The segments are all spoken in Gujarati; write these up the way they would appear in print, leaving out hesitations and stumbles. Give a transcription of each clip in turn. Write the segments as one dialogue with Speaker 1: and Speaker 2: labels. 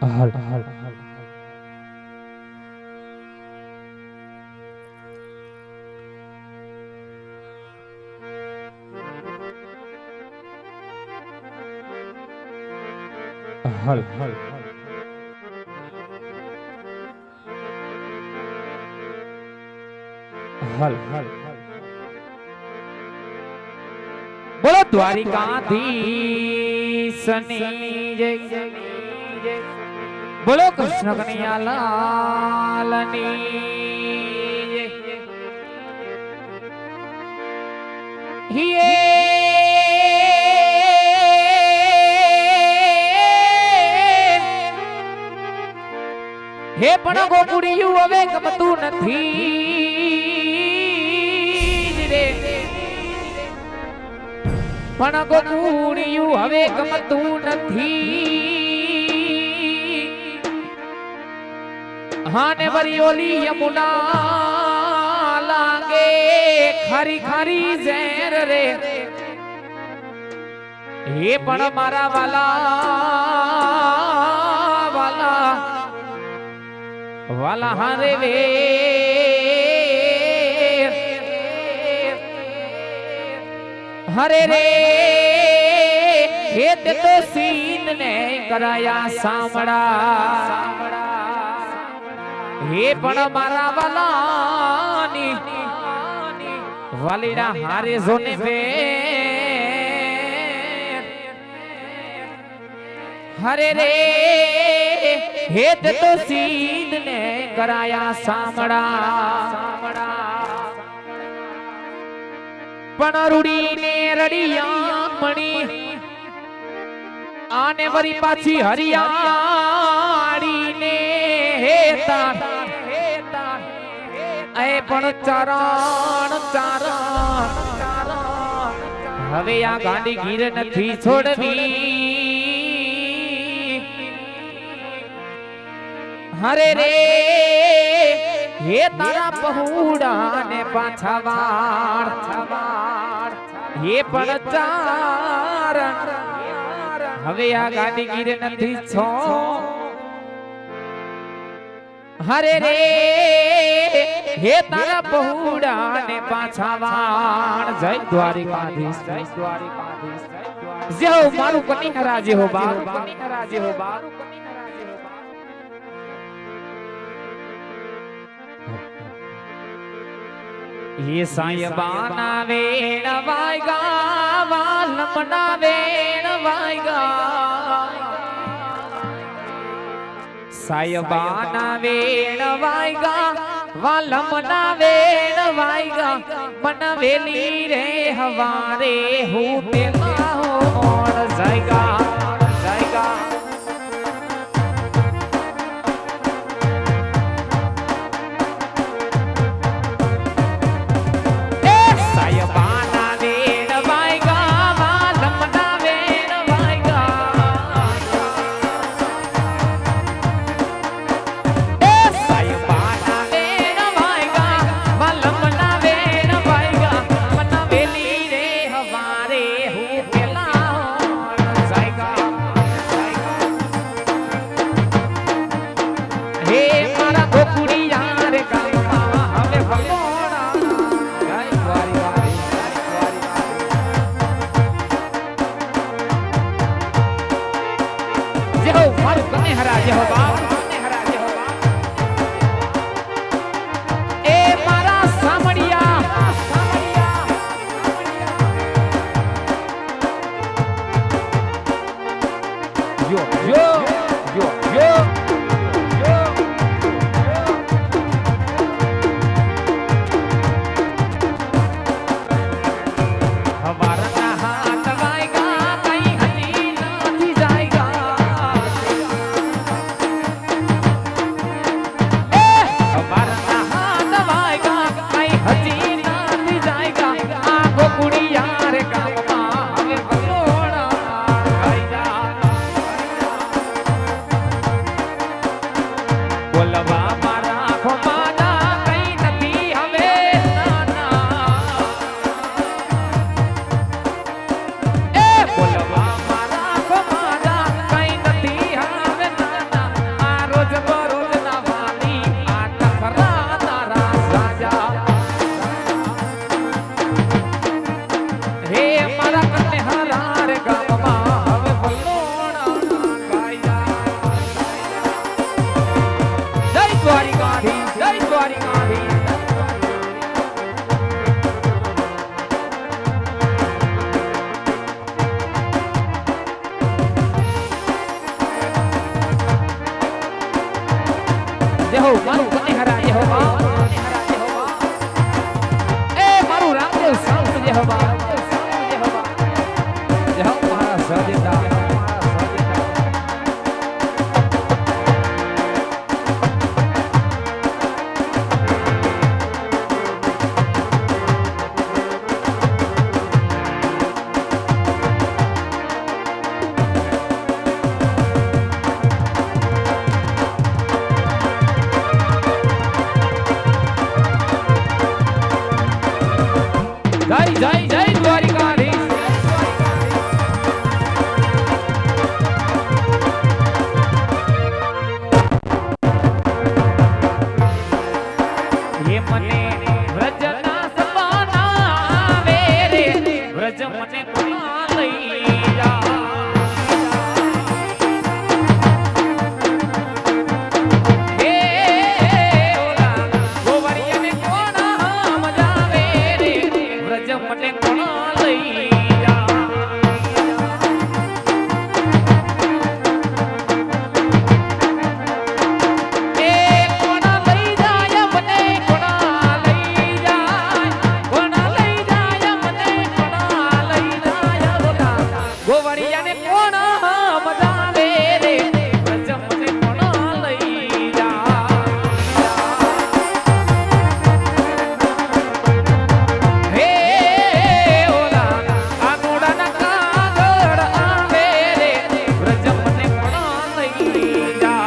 Speaker 1: હલ હલ હલ હલ હલ હલ બોલો દ્વારિકાધીશની જય બોલો કૃષ્ણ કનૈયા લાલની જય હે પણ ગોકુડિયું હવે ગમતું નથી રે પણ ગોકુડિયું હવે ગમતું નથી હાને વરી ઓલી યમુના લાગે ખારી ખારી ઝેર રે હે પણ મારા વાલા વાલા હારે વે હરે રે હે તે તો સીન ને કરાયા સામડા હે પણ મારા વાલાની વાલીડા હારે જોને વે હરે રે હે તે તો સીન ને કરાયા સામડા પણ રૂડી ને રડિયા મણી આને વરી પાછી હરિયાળી ને હેતા એ પણ ચારણ હવે આ ગાંડી ગીર નથી છોડવી હરે રે હે તારા પહુડા ને પાછા વાળ હે પણ ચારણ હવે આ ગાડી ગીર નથી છો હરે રે હે તારા પહુડા ને પાછા વાળ જય દ્વારિકાધીશ જય હો મારું કનિહરા જે હો બારું કનિહરા જે હો બારું ये सायबाना वेण वायगा वालमना वेण वायगा सायबाना वेण वायगा वालमना वेण वायगा मन वेली रे हवारे हूँ तेरा हो मोड़ जाएगा जाएगा હો મારું કનેહરા જે હો બાપ એ મારું રામદેવ સંત જે હો બાપ જે હો મારા સજેતા જય જય જય દ્વારિકાધીશ એ મને વ્રજના સપના આવે રે વ્રજ મને કોના લઈ જા હે ઓલા ગોવરિયાને કોના મજાવે રે વ્રજ મને કોના લઈ જા એ કોના લઈ જાય મને કોના લઈ જાય કોના લઈ જાય મને કોના લઈ જાય ઓલા ગોવરિયાને કોના મજાવે રે વ્રજ મને કોના લઈ જા હે ઓલા કાગોડાના કાગળ આવે રે વ્રજ મને કોના લઈ જા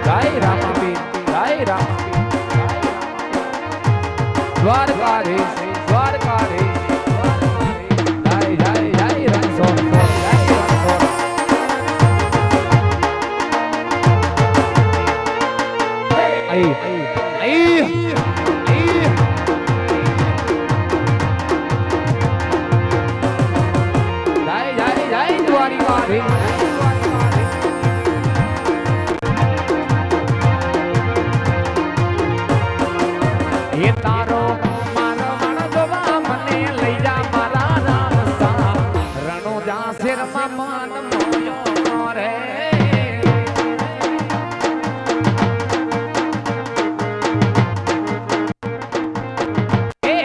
Speaker 1: જય રામાપીર જય રામાપીર દ્વારકાધીશ દ્વારકાધીશ જય જય જય રણછોડ જય રણછોડ આઈ આઈ જય જય જય દ્વારિકાધીશ એ તારો મારો વણજોવા મને લઈ જા મારા રામ સા રણુજા શિરમાં માન મોયો રે એ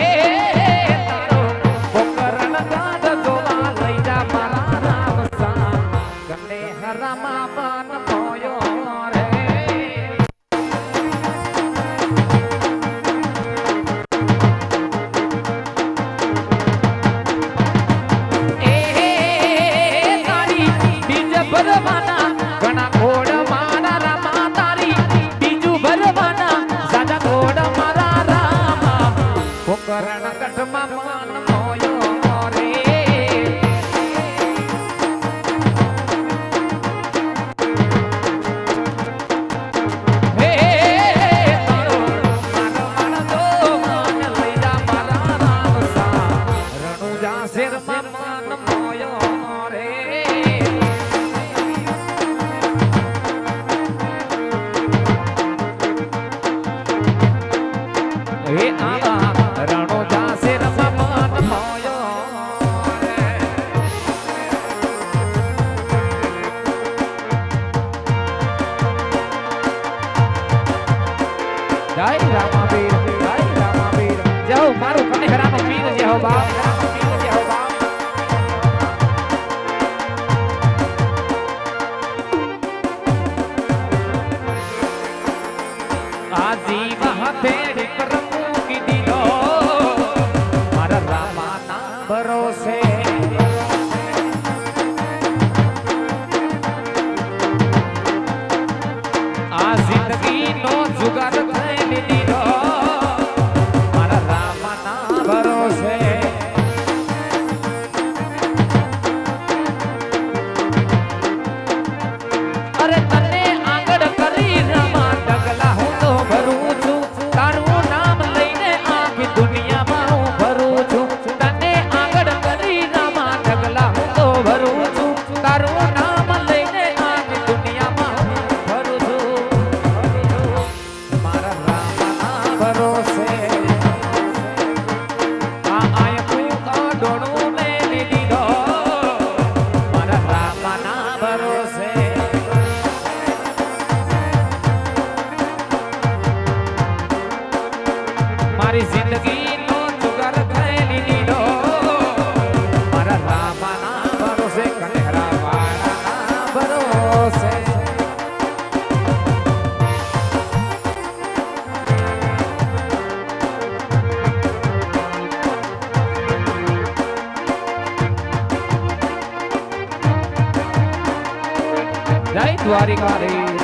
Speaker 1: તારો પોકરણ ગાદ જોવા લઈ જા મારા રામ સા કનેહરામાં માન મોયો રે ભરવાના ઘણા ઘોડ મારા રામા તારી બીજું ભરવાના સાજા ઘોડ મારા રામા પોકરણ કઠમાં માન મોયો રે હે તારો મારો માણસો માન લઈ જા મારા રામ સા રણુજા શેરમાં માન મોયો રે હે આ રણુજા શિરમાં માન મોયો રે જય રામાપીર જય રામાપીર જય હો મારું કનેહરાનો પીર જય હો બાપ જય હો બાપ આજી મહાદેવ પ્રભુ કીધીલો મારા રામાના ભરોસે આ જિંદગીનો જુગાર કરી દીધો મારા રામાના ભરોસે દ્વારિકા રે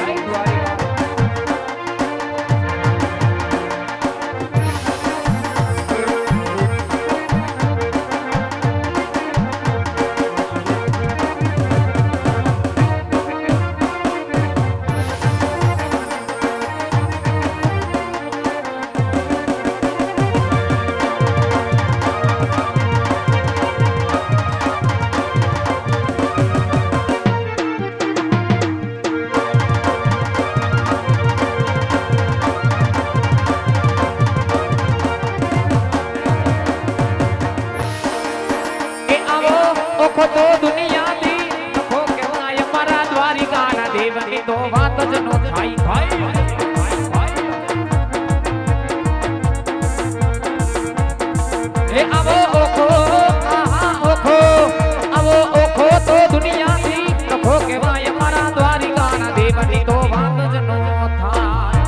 Speaker 1: ઓખો તો દુનિયાથી નખો કહેવાય મારા દ્વારિકાના દેવની તો વાત જ નો થાય એ આવો ઓખો આહા ઓખો આવો ઓખો તો દુનિયાથી નખો કહેવાય મારા દ્વારિકાના દેવની તો વાત જ નો થાય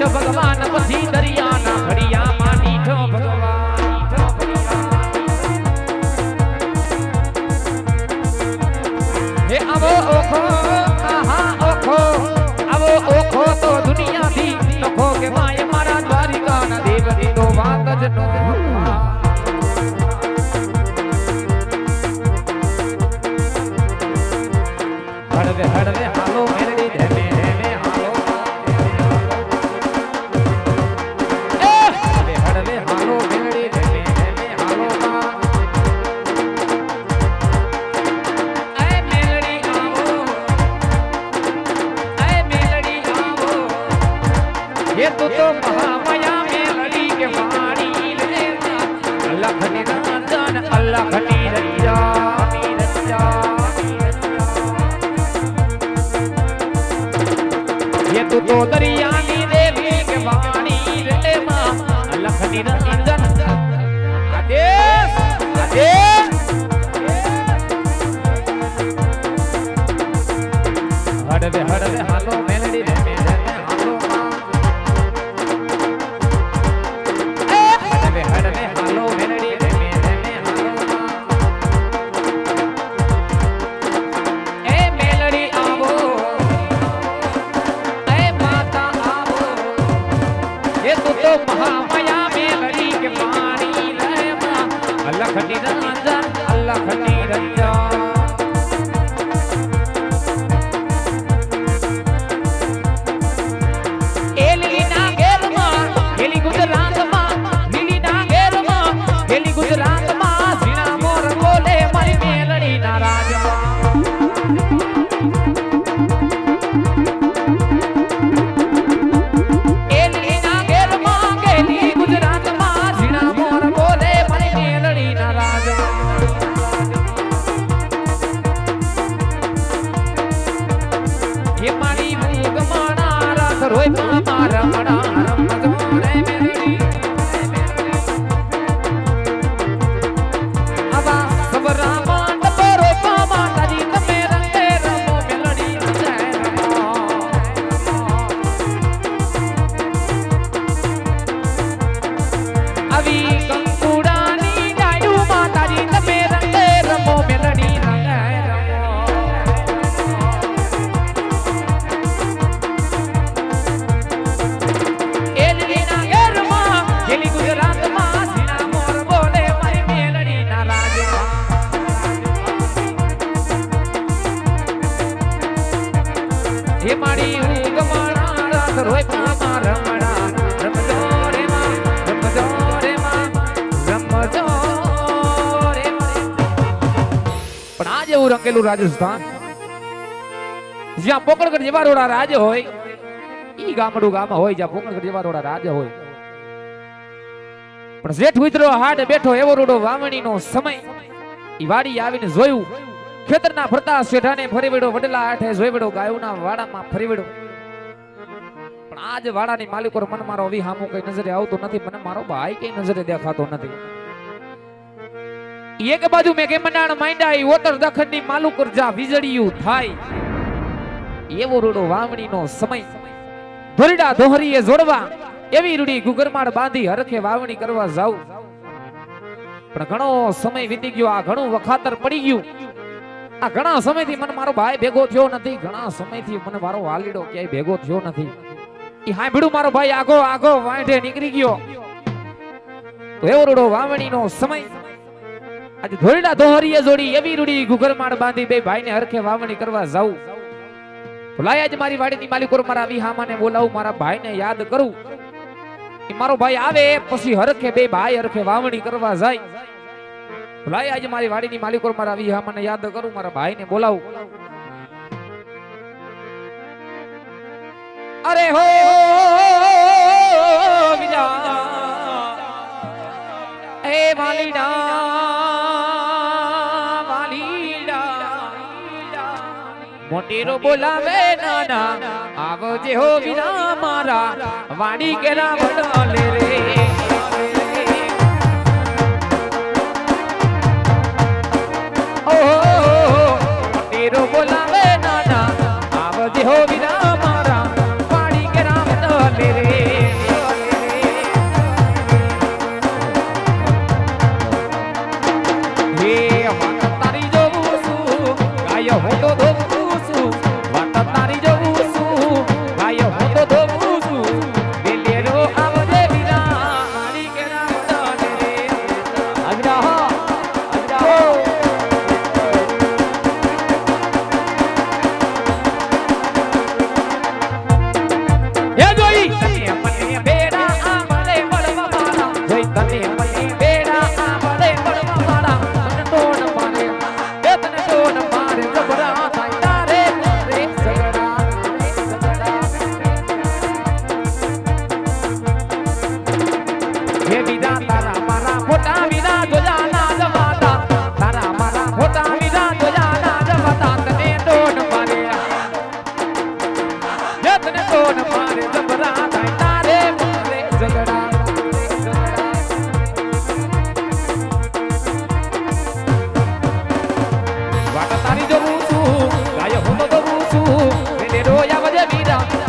Speaker 1: ભગવાન પછી દરિયાના ઘડિયામાં નીઠો ભગવાન હે આવો ઓખો આહા ઓખો આવો ઓખો તો દુનિયાથી નખો કે માય મારા દ્વારિકાના દેવની તો વાત જ નો હળવે હળવે હાલો મેરડી ધેમે ધેમે હાલો ये तो महामाया मेलड़ी के वाणी रे लखनी राजन अल्लाह खनी रजा ये तो दरियानी देवी के वाणी रे मां लखनी राजन आदेश आदेश हड़वे हड़वे हालो मेलड़ी रे महामाया मेलड़ी के पानी अल्लाह खनी रंजन अल्लाह खनी रंजन एली ना घेर में एली गुजरात में नीली ना घेर में एली गुजरात में सीना मोर बोले मारी मेलड़ी ना राजा रोय मामा रमणा रमजो रे मेलड़ी अबा सबरा मांड परो मामा तारी तमे रंगे रमो मेलड़ी जय रमो अभी कंकुड़ानी गायू माताजी तमे रंगे रमो मेलड़ी ये मारी उगमाना रात रोय मामा रमणा रमजो रे मां रमजो रे मां रमजो रे मां पण आज એવું રંગેલું રાજસ્થાન જ્યાં પોકળગઢ જેવા રોડા રાજ હોય ઈ ગામડું ગામ હોય જ્યાં પોકળગઢ જેવા રોડા રાજ હોય પણ જેઠ ઉતરો હાડ બેઠો એવો રોડો વાવણીનો સમય ઈ વાડી આવીને જોયું ખેતરના ફરતા શેઠાને ફરી વેડો વડલા આઠે જોઈ વેડો ગાયોના વાડામાં ફરી વેડો પણ આજ વાડાની માલિકો મન મારો વી હામો કઈ નજરે આવતો નથી મને મારો ભાઈ કઈ નજરે દેખાતો નથી એક બાજુ મેં કે મંડાણ માંડ્યા ઈ ઓતર દખણની માલુકર જા વીજળીયું થાય એવો રૂડો વાવણીનો સમય ધોરડા દોહરીએ જોડવા એવી રૂડી ગુગરમાળ બાંધી હરખે વાવણી કરવા જાવ પણ ઘણો સમય વીતી ગયો આ ઘણું વખાતર પડી ગયું આ ઘણા સમયથી મને મારો ભાઈ ભેગો થયો નથી ઘણા સમયથી મને મારો વાલીડો ક્યાંય ભેગો થયો નથી ઈ હાંભળ્યું મારો ભાઈ આગો આગો વાંઢે નીકળી ગયો તો એવો રૂડો વાવણીનો સમય આજે ધોરડા દોહરીએ જોડી એવી રૂડી ગુગરમાળ બાંધી બે ભાઈને હરખે વાવણી કરવા જાવ ભલાય આજ મારી વાડીની માલિકોર મારા વિહામાને બોલાવું મારા ભાઈને યાદ કરું ઈ મારો ભાઈ આવે પછી હરખે બે ભાઈ હરખે વાવણી કરવા જાય ભલાય આજ મારી વાડીની માલિકોર મારા વિહામાને યાદ કરું મારા ભાઈને બોલાવું અરે હો વિલા એ વાલીડા મોટેરો બોલાવે નાના આવજે હો વિના મારા વાડી કેરા વડાલે રે ઓ મોટેરો બોલાવે નાના આવજે હો વિના મારા વાડી કેરા વડાલે રે હે વાત તારી જોઉં છું ગાયો હો તો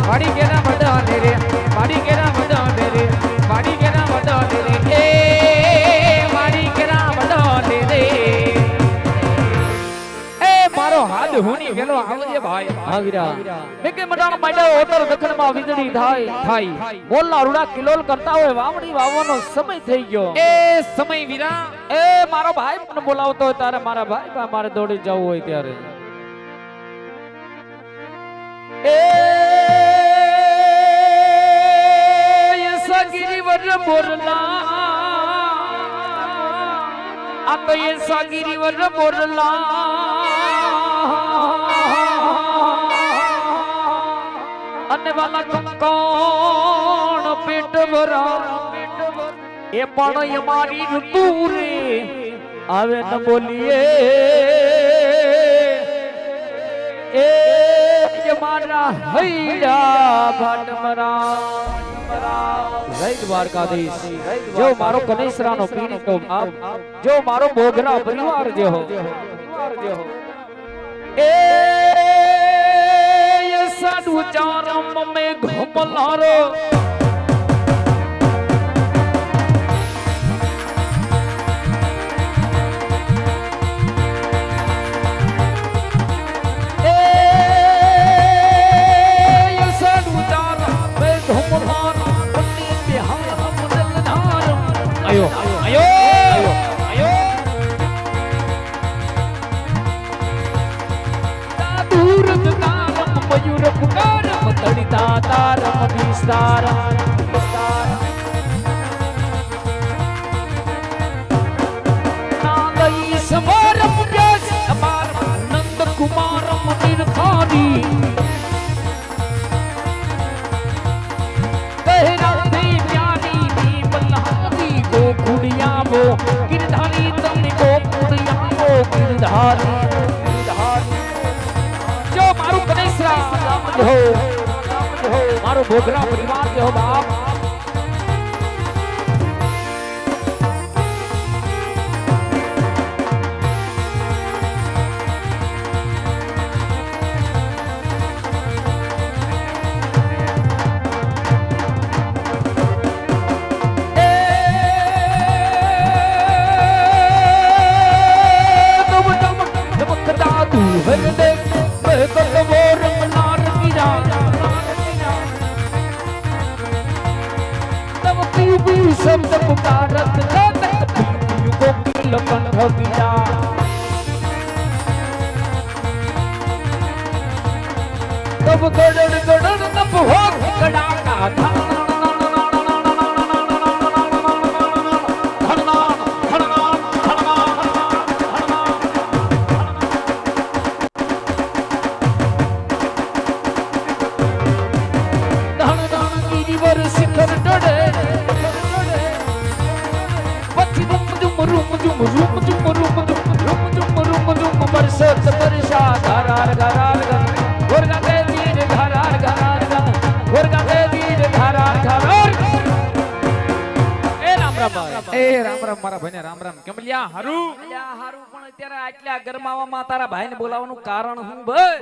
Speaker 1: વાડી કેરા વડાલે રે વાડી કેરા વડાલે રે વાડી કેરા વડાલે રે એ વાડી કેરા વડાલે રે એ મારો હાથ હુની વેલો આવજે ભાઈ
Speaker 2: આવીરા મે કે મડાણ માંડ્યો ઓતર દખણમાં વીજળી થાય મોલના રૂડા કિલોલ કરતા હોય વાવણી વાવવાનો સમય થઈ ગયો
Speaker 1: એ સમય વીરા
Speaker 2: એ મારો ભાઈ મને બોલાવતો હોય તારે મારા ભાઈ મારે દોડી જવું હોય ત્યારે એ गिरिवर बोरला आ तो ये सा गिरिवर बोरला अन्य वाला कोण पेट भरा ये पण ये मारी ऋतु रे आवे न बोलिए ए ये मारा हैड़ा भाट मरा जय द्वारकाधीश जो मारो कनेसरानो पीड़ितो बाप जो मारो बोगरा परिवार जो हो ए ये साधु चारम में घुमलारो ayo ayo ayo dur taram mayur pukaram tadita taram vistara nandai samaram jas amaram nand kumaram nirkhani वो गिरधारी तमने को पुड़िया वो गिरधारी जो मारू कनेसरा नाम जो मारू भोगरा परिवार जो बाप पीयू पीयू शब्द पुकारत तक पीयू कोकिल कंठ गिरा तब गड़ड़ गड़ड़ तब हो कड़ाका था शिखर डड़े पति रुम जुम रुम जुम रुम जुम रुम जुम रुम जुम रुम जुम बरसत बरसा घरार घरार गोरगा के तीर घरार घरार गोरगा के तीर घरार घरार ए राम राम मारा ભાઈને રામ રામ કેમ લ્યા હારું લ્યા હારું પણ અત્યારે આટલા ગરમાવામાં તારા ભાઈને બોલાવવાનું કારણ હું બોલ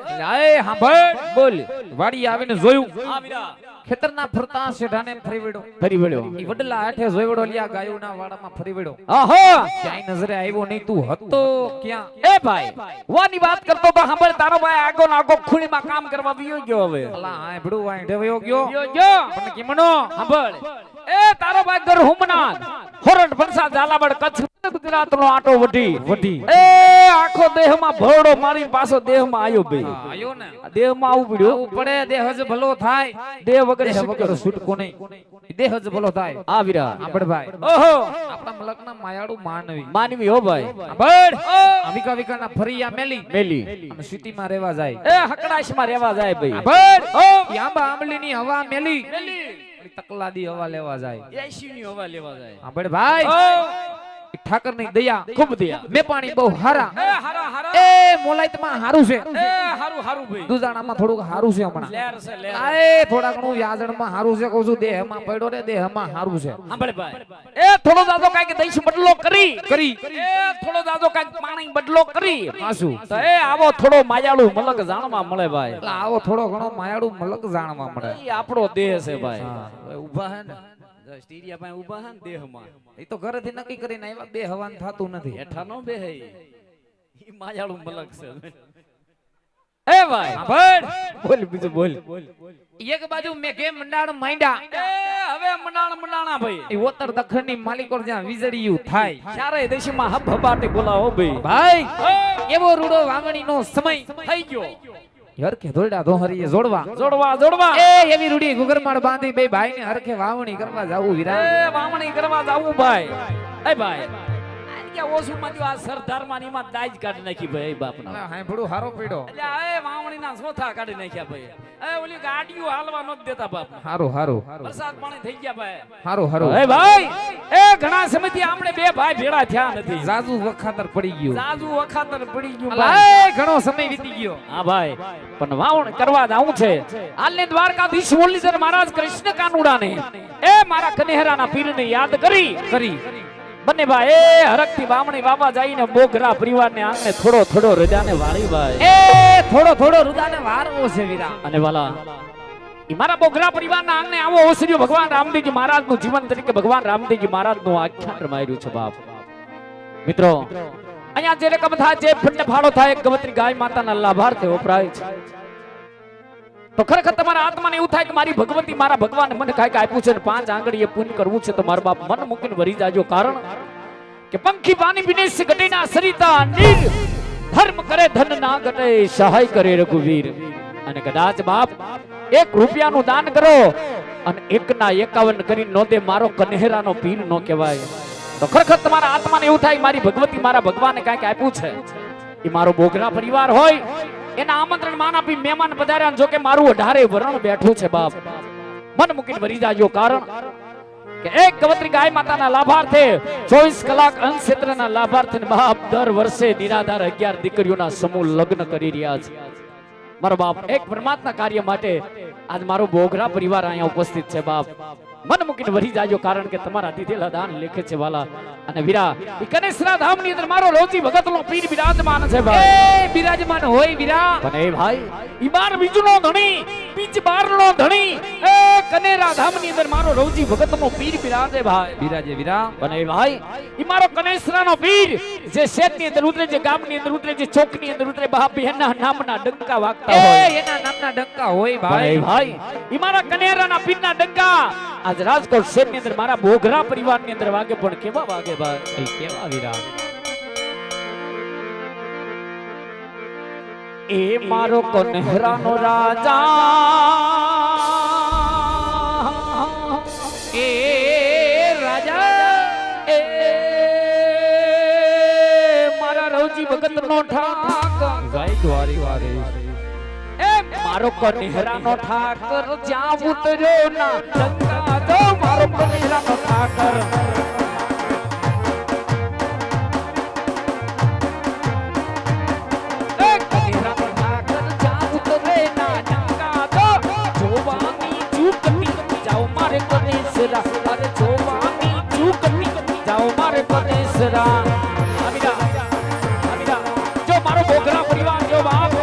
Speaker 2: એ સાંભળ બોલ વાડી આવીને જોયું આ વીરા ખેતરના ફરતા શેઢાને ફરી વળ્યો ઈ વડલા આઠે જોઈવડો લ્યા ગાયોના વાડામાં ફરી વળ્યો આહો ક્યાંય નજરે આવ્યો નહીં તું હતો ક્યાં એ ભાઈ વાની વાત કરતો તો સાંભળ તારો ભાઈ આગો નાગો ખૂણીમાં કામ કરવા વિયો ગયો હવે અલા આ ભડું વાંઢે વયો ગયો પણ કેમનો સાંભળ એ તારો ભાઈ ગર હુમના હોરડ વરસા ઝાલાબડ કચ્છ ગુજરાતનો આટો વઢી એ આખો દેહમાં ભોળો મારી પાછો દેહમાં આયો બે આયો ને દેહમાં આવું પડ્યો પડે દેહ જ ભલો થાય દેહ વગર છૂટકો નહીં દેહ જ ભલો થાય આ વીરા આપડ ભાઈ ઓહો આપણા મલકના માયાળુ માનવી હો ભાઈ બળ અવિકા વિકાના ફરિયા મેલી અને સિટીમાં રહેવા જાય એ હકડાશમાં રહેવા જાય ભાઈ બળ ઓ આંબા આંબલીની હવા મેલી તકલાદી હવા લેવા જાય 80 ની હવા લેવા જાય સાંભળ ભાઈ ઠાકર ની દયા ખૂબ દયા મે પાણી બહુ હારા એ મોલાઈતમાં હારું છે એ હારું ભાઈ દુજાણામાં થોડુંક હારું છે હમણાં લેર છે લેર એ થોડા ઘણું વ્યાજણમાં હારું છે કહું છું દેહમાં પડ્યો રે દેહમાં હારું છે સાંભળ ભાઈ એ થોડો દાદો કાંઈક દઈશ બદલો કરી એ થોડો દાદો કાંઈક પાણી બદલો કરી આસુ તો એ આવો થોડો માયાળુ મલક જાણવા મળે ભાઈ એટલે આવો થોડો ઘણો માયાળુ મલક જાણવા મળે એ આપણો દેહ છે ભાઈ ઊભા હે ને સ્ટીરિયા પાસે ઊભા હે ને દેહમાં એ તો ઘરેથી નક્કી કરીને આવ્યા બે હવાન થાતું નથી હેઠા નો બે હે ઈ માયાળુ મલક છે એ ભાઈ બોલ બીજું બોલ એક બાજુ મે કે મંડાણ માંડ્યા એ હવે મંડાણા ભાઈ ઈ ઓતર દખણની માલિકોર જ્યાં વીજળીયું થાય ચારે દેશમાં હબ હબાટી બોલાવો ભાઈ એવો રૂડો વાવણીનો સમય થઈ ગયો હરખે ધોળડા ધોહરીએ જોડવા એ એવી રૂડી ગુગરમાળ બાંધી બે ભાઈ ને હરખે વાવણી કરવા જાવું વીરા એ વાવણી કરવા જાવું ભાઈ એ ભાઈ આન કે ઓસુ માં આ સરદાર માની માં દાજ કાઢી નાખી ભાઈ બાપના હા ભડું હારો પીડો એટલે એ વાવણી ના સોથા કાઢી નાખ્યા ભાઈ એ ઓલી ગાડીઓ હાલવા ન દેતા બાપ હારું વરસાદ પાણી થઈ ગયા ભાઈ હારું એ ભાઈ એ ઘણા સમયથી આમણે બે ભાઈ ભેળા થયા નથી જાજુ વખાતર પડી ગયું ભાઈ ઘણો સમય વીતી ગયો હા ભાઈ પણ વાવણ કરવા જાવું છે હાલને દ્વારકાધીશ મુરલીધર મહારાજ કૃષ્ણ કાનુડાને એ મારા કનેહરાના પીરને યાદ કરી બંને ભાઈ એ હરખથી વાવણી વાવા જઈને મોગરા પરિવારને આંગણે થોડો રજાને વાળી ભાઈ એ થોડો રજાને વારવો છે વીરા અને વાલા ઈ મારા બોગરા પરિવારના આંગણે આવો ઓસર્યો ભગવાન રામદેવજી મહારાજનું જીવન તરીકે ભગવાન રામદેવજી મહારાજનું આખ્યાન રમાયું છે બાપ મિત્રો અહીંયા જે રકમ થાય જે ફંડ ફાળો થાય ગવત્રી ગાય માતાના લાભાર્થે વપરાય છે તો ખરેખર તમારા આત્માને એવું થાય કે મારી ભગવતી મારા ભગવાન મને કાંઈક આપ્યું છે ને 5 આંગળીએ પુણ્ય કરવું છે તો મારા બાપ મન મૂકીને વરી જાજો કારણ કે પંખી પાણી વિનેશ ગટેના સરિતા નીર ધર્મ કરે ધન ના ઘટે સહાય કરે રઘુવીર અને કદાચ બાપ 1 રૂપિયાનું દાન કરો અને 1 ના 51 કરીને નો દે મારો કન્હેરાનો પીર નો કહેવાય તો ખરેખર તમારા આત્માને એવું થાય મારી ભગવતી મારા ભગવાને કાંઈક આપ્યું છે એ મારો બોગરા પરિવાર હોય એના આમંત્રણ માન આપી મહેમાન પધાર્યા જો કે મારું 18 વરણ બેઠું છે બાપ મન મૂકીને વરી જાજો કારણ કે એક ગવત્રી ગાય માતાના લાભાર્થે 24 કલાક અંશ ક્ષેત્રના લાભાર્થે બાપ દર વર્ષે નિરાધાર 11 દીકરીઓના સમૂહ લગ્ન કરી રહ્યા છે મારો બાપ એક પરમાત્મા કાર્ય માટે આજ મારો બોગરા પરિવાર અહીંયા ઉપસ્થિત છે બાપ મન મૂકીને વરી જાજો કારણ કે તમારા દીધેલા દાન લેખે છે વાલા અને વીરા ઈ કનેસરા ધામની અંદર મારો રોજી ભગતનો પીર બિરાજમાન છે ભાઈ એ બિરાજમાન હોય વીરા પણ એ ભાઈ ઈ બાર બીજનો ધણી બીજ બારનો ધણી એ કનેરા ધામની અંદર મારો રોજી ભગતનો પીર બિરાજે ભાઈ બિરાજે વીરા પણ એ ભાઈ ઈ મારો કનેસરાનો પીર જે શેતની અંદર ઉતરે જે ગામની અંદર ઉતરે જે ચોકની અંદર ઉતરે બાપ એના નામના ડંકા વાગતા હોય એના નામના ડંકા હોય ભાઈ ઈ મારા કનેરાના પીરના ડંકા આજ રાજકોટ શહેરની અંદર મારા બોઘરા પરિવારની અંદર વાગે પણ કેવા વાગે ભાઈ કેવા વીરા એ મારો કન્હરાનો રાજા એ રાજા એ મારા રવજી ભગતનો ઠાકર જય દ્વારિકાધીશ એ મારો કન્હરાનો ઠાકર જ્યાં ઉતર્યો ના લંકા દો મારો કન્હરાનો ઠાકર એ કન્હરાનો ઠાકર જ્યાં ઉતરે ના લંકા દો જોવાની ચૂકતી જાઓ મારે કનેસરા અરે જોવાની ચૂકતી જાઓ મારે કનેસરા અમીરા જો મારો બોઘરા પરિવાર જો બાપ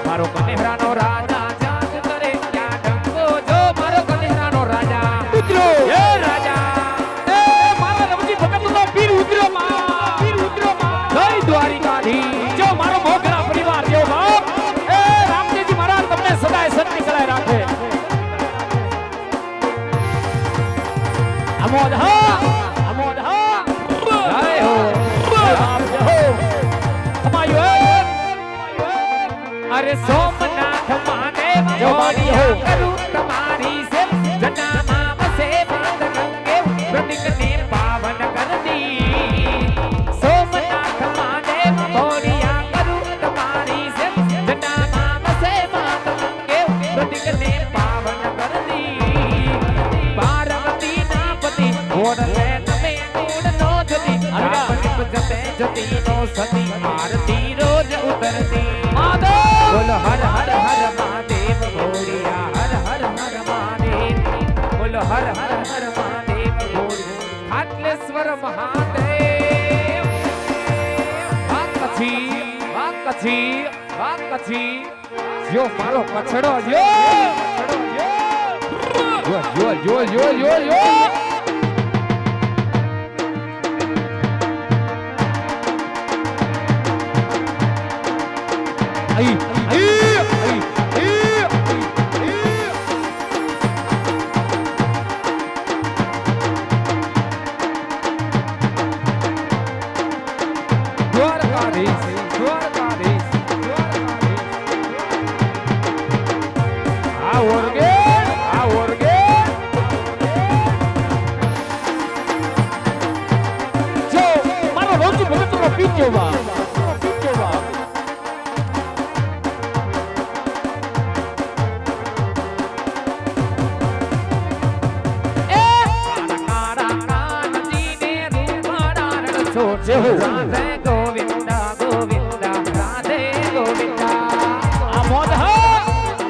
Speaker 2: મારો કન્હરાનો રાજા જાગ કરે ક્યાં ડંકો જો મારો કન્હરાનો રાજા ઉતરો એ રાજા એ મારા રવજી ભગતનો પીર ઉતરો માં જય દ્વારિકાધીશ જો મારો બોઘરા પરિવાર જો બાપ એ રામદેવજી મહારાજ તમને સદાય સન્ની કળાય રાખે અમોદ હા જય હો અમાયો अरे सोमनाथ महादेव जोड़िया करूं तुम्हारी से जना नाम से बात गंगे प्रतीक ने पावन कर दी सोमनाथ महादेव जोड़िया करूं तुम्हारी से जना नाम से बात गंगे प्रतीक ने पावन कर दी पार्वती ना पति घोड़ ले नमे गुण नो जती राम जते जती नो सती आरती रोज उतरती बोलो हर हर हर महादेव भोरिया हर हर हर महादेव बोलो हर हर हर महादेव भोरिया खाटलेश्वर महादेव वाक कछी जो मारो कछड़ो जो आई जो मारो रोजी भगत नो पीछे बा राधे गोविंदा गोविंदा राधे गोविंदा आमोद हा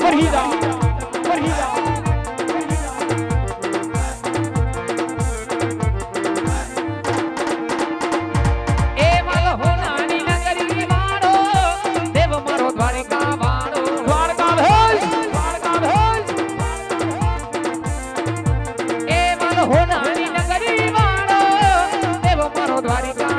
Speaker 2: परहिदा ए मालो हो नानी नगरी मारो देव मारो द्वारिका वारो द्वारका भेल ए मालो हो नानी नगरी मारो देव मारो द्वारिका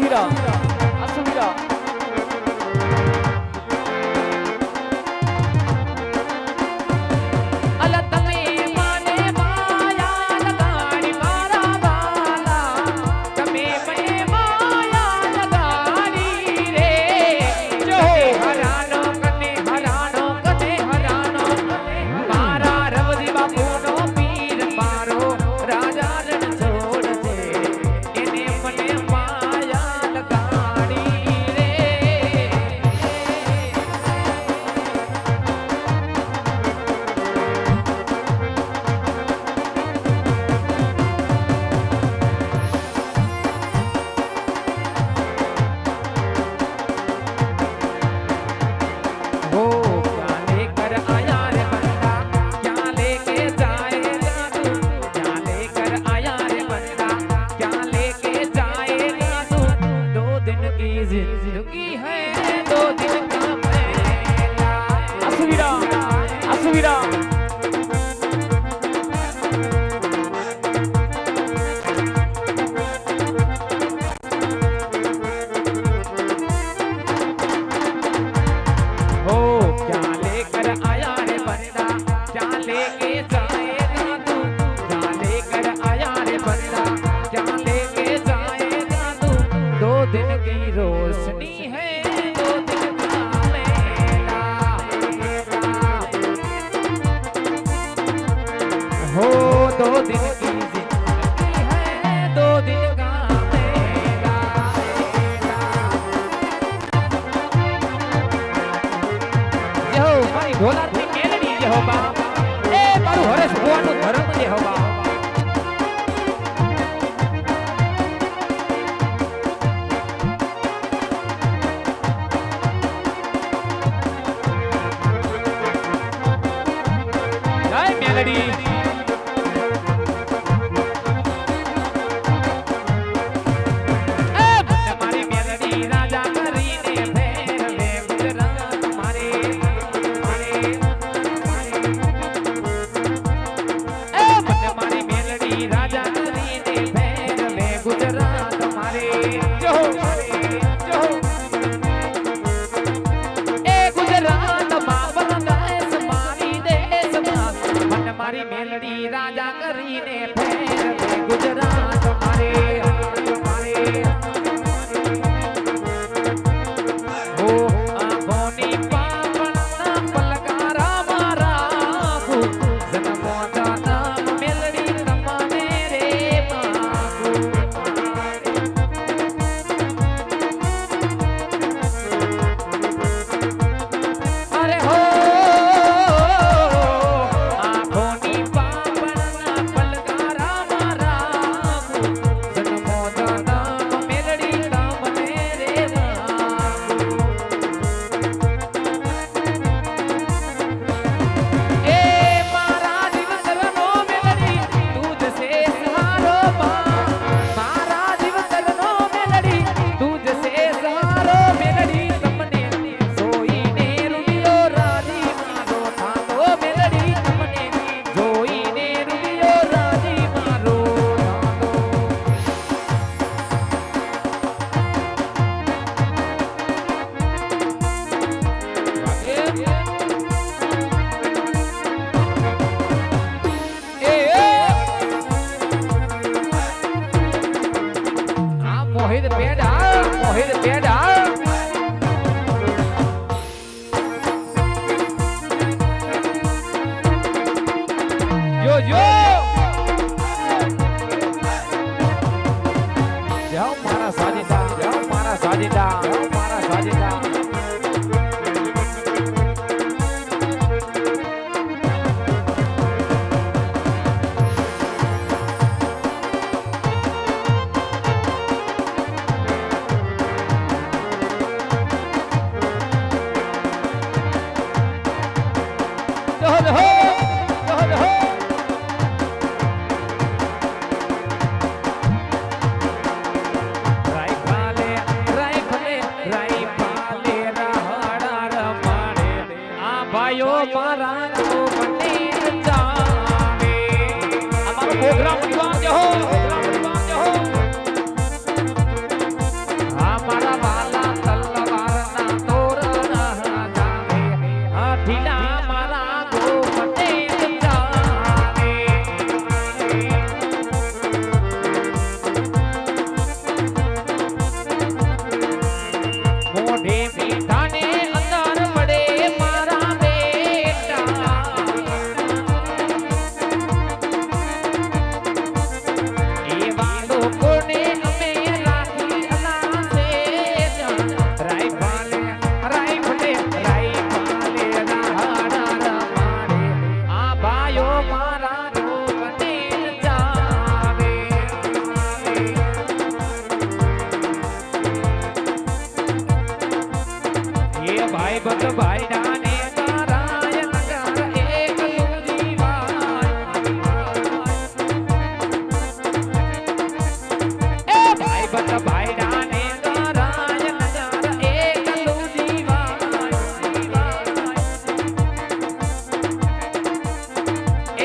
Speaker 2: આસુવીરા આસુવીરા
Speaker 1: અલા તમે મને માયા લગાડી મારા વાલા તમે મને માયા લગાડી રે જો હરાનો કને મારા રવજી બાપુનો પીર મારો રાજા રણ છોડ છે એને મને માયા લગાડી રે हो क्या लेकर आया रे बंदा क्या लेके जाएगा तू क्या लेकर आया रे बंदा क्या लेके जाएगा तू 2 दिन की जिंदगी है 2 दिन का मेला
Speaker 2: આસુવીરા આસુવીરા
Speaker 1: हो क्या लेकर आया रे बंदा क्या लेके जाएगा तू क्या लेकर आया रे बंदा क्या लेके जाएगा तू 2 दिन की रोशनी है 2 दिन का मेला हो 2 दिन की जिंदगी है 2 दिन का मेला यहो मारी ढोलाથી મેલડી યહોવા એ મારું હરેશ ભગવાનનું ધર્મ યહોવા
Speaker 2: જય મેલડી
Speaker 1: એ મારી મેલડી રાજા કરીને ફેરવે ગુજરાત મારે મારી મેલડી રાજા કરીને ફેરવે ગુજરાત મારે જો જો એ ગુજરાતમાં વરદાસ મારી દેશમાં મને મારી મેલડી રાજા કરીને ફેરવે ગુજરાત મારે ઓ આંખોની પાપણના પલકારા મારા જન્મો દાતા મેલડી તમને રે અરે હો આંખોની પાપણના પલકારા મારા જન્મો દાતા મેલડી તમને રે એ મારા જીવતરનો મેલડી તુજ સે સહારો મારા જીવતરનો મેલડી તુજ સે સહારો મેલડી તમને જોઈને રૂપિયો રાજી મારો થાતો મેલડી તમને જોઈને રૂપિયો રાજી મારો થાતો મોહિત પેડા યો યો જાઓ મારા સાજીદા જાઓ મારા સાજીદા જાઓ મારા સાજીદા રાઈ ભાઈ બંધ ભાઈ ડાને તારાય નગર એકલું જીવાય એ ભાઈ બંધ ભાઈ ડાને તારાય નગર એકલું જીવાય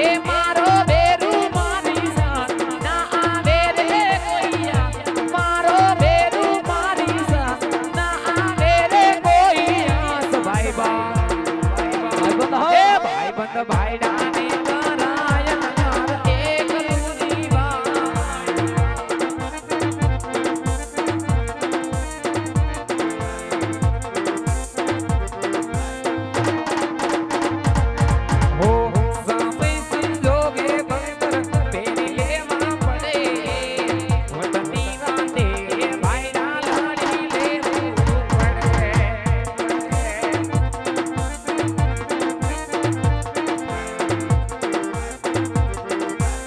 Speaker 1: એ મારો બેરુ મારી સાથ ના આવે રે કોઈયા મારો બેરુ મારી સાથ ના આવે રે કોઈયા ભાઈ બંધ હે ભાઈ બંધ ભાઈ ડાને તારાય નગર એકલું જીવાય હો સામે સંજોગે બંદર પેરી લેવા પડે વતની વાતે ભાઈના લાડી લેવું પડે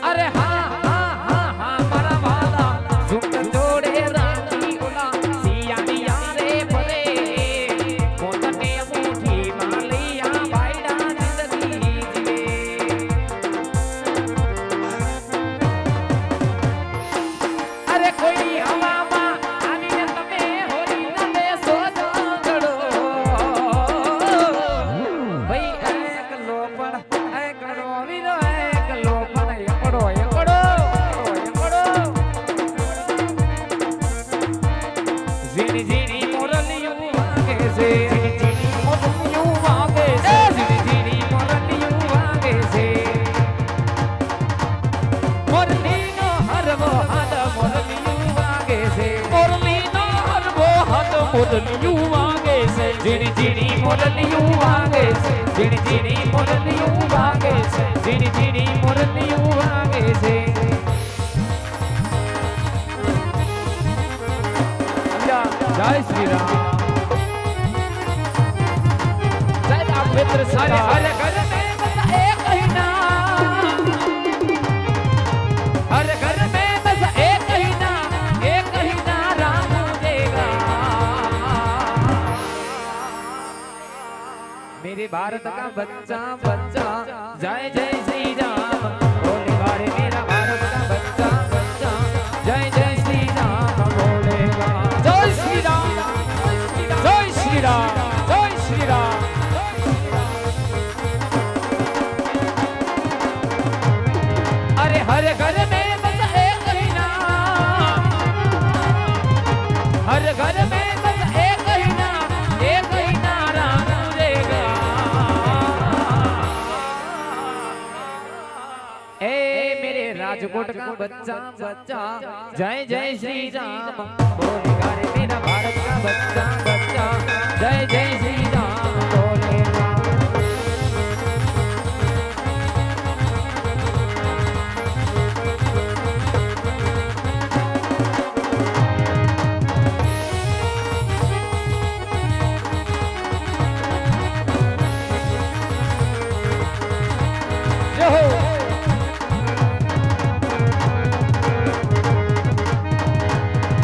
Speaker 1: અરે હા હા હા હા મારા વાલા સુખ જોડે રાતી ઓલા સિયાની યારે ભલે પોતને મુઠી માં લઈયા ભાઈડા જિંદગી જીવે અરે કોઈ હવામાં આવીને તમે હોરી ન બેસો જાગડો ભાઈ એકલો પણ એકડો વીરો એકલો પણ એકડો એકડો એકડો ઝીણી ઝીણી મોરલિયું વાગે છે ઝીણી મોરલિયું વાગે છે ઝીણી ઝીણી મોરલિયું વાગે છે મોરલીનો હરવો હાથ મોરલિયું વાગે છે મોરલીનો હરવો હાથ મોરલિયું વાગે છે ઝીણી ઝીણી મોરલિયું વાગે છે ઝીણી ઝીણી મોરલિયું વાગે છે ઝીણી ઝીણી મોરલિયું વાગે છે જય શ્રી રામ જય રામ મિત્ર સારે હર ઘર में बस एक ही नाम हर घर में बस एक ही नाम राम देगा मेरे भारत का बच्चा बच्चा जय जय श्री राम बोले बारे मेरा भारत का बच्चा बच्चा जय जय श्री राम बोलेगा जय श्री राम जय श्री राम जय श्री राम अरे हर घर में बस एक ही नाम हर घर में बस एक ही नाम राम देगा ए मेरे राजकोट का बच्चा बच्चा जय जय श्री राम बोलेगा रे मेरा भारत का बच्चा बच्चा जय जय श्री राम बोलेगा जय हो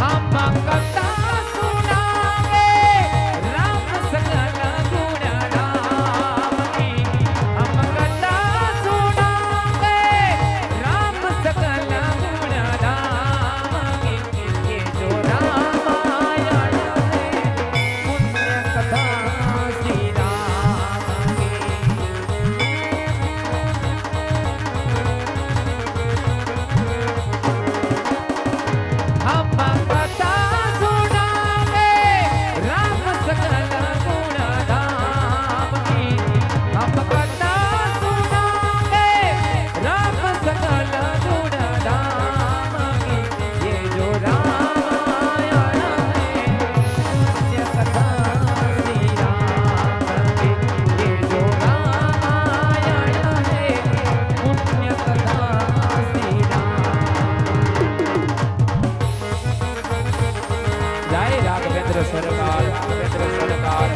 Speaker 1: हम कथा सुनावे राम सकल गुण राम की हम कथा सुनावे राम सकल गुण राम की ये जो रामायण है पुण्य कथा श्री राम की हम कथा सुनावे राम सकल गुण राम की हम कथा सुनावे राम सकल गुण राम की ये जो रामायण है पुण्य कथा श्री राम की ये जो रामायण है पुण्य कथा श्री राम जय राघवेंद्र सरकार राघवेंद्र सरकार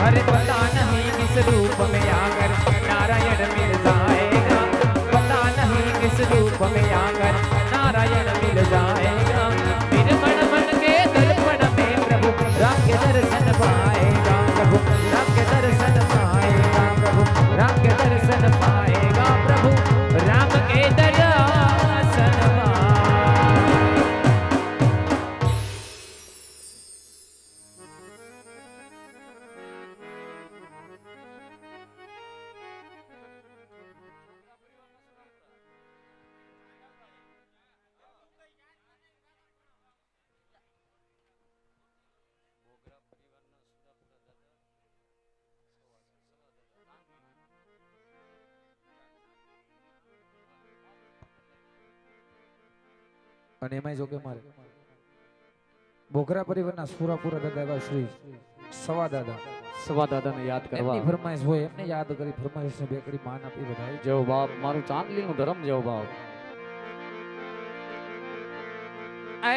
Speaker 1: अरे पता नहीं किस रूप में आकर नारायण मिल जाएगा पता नहीं किस रूप में आकर नारायण मिल जाएगा फिर मन मन के दर्पण અને એમાંય જો કે મારે બોઘરા પરિવારના સુરાપુરા દાદા એવા શ્રી સવા દાદાને યાદ કરવા એમની ફરમાઈશ હોય એમને યાદ કરી ફરમાઈશને બે કડી માન આપી બધાય
Speaker 2: જેવો બાપ મારું ચાંદલીનું ધર્મ જેવો બાપ
Speaker 1: એ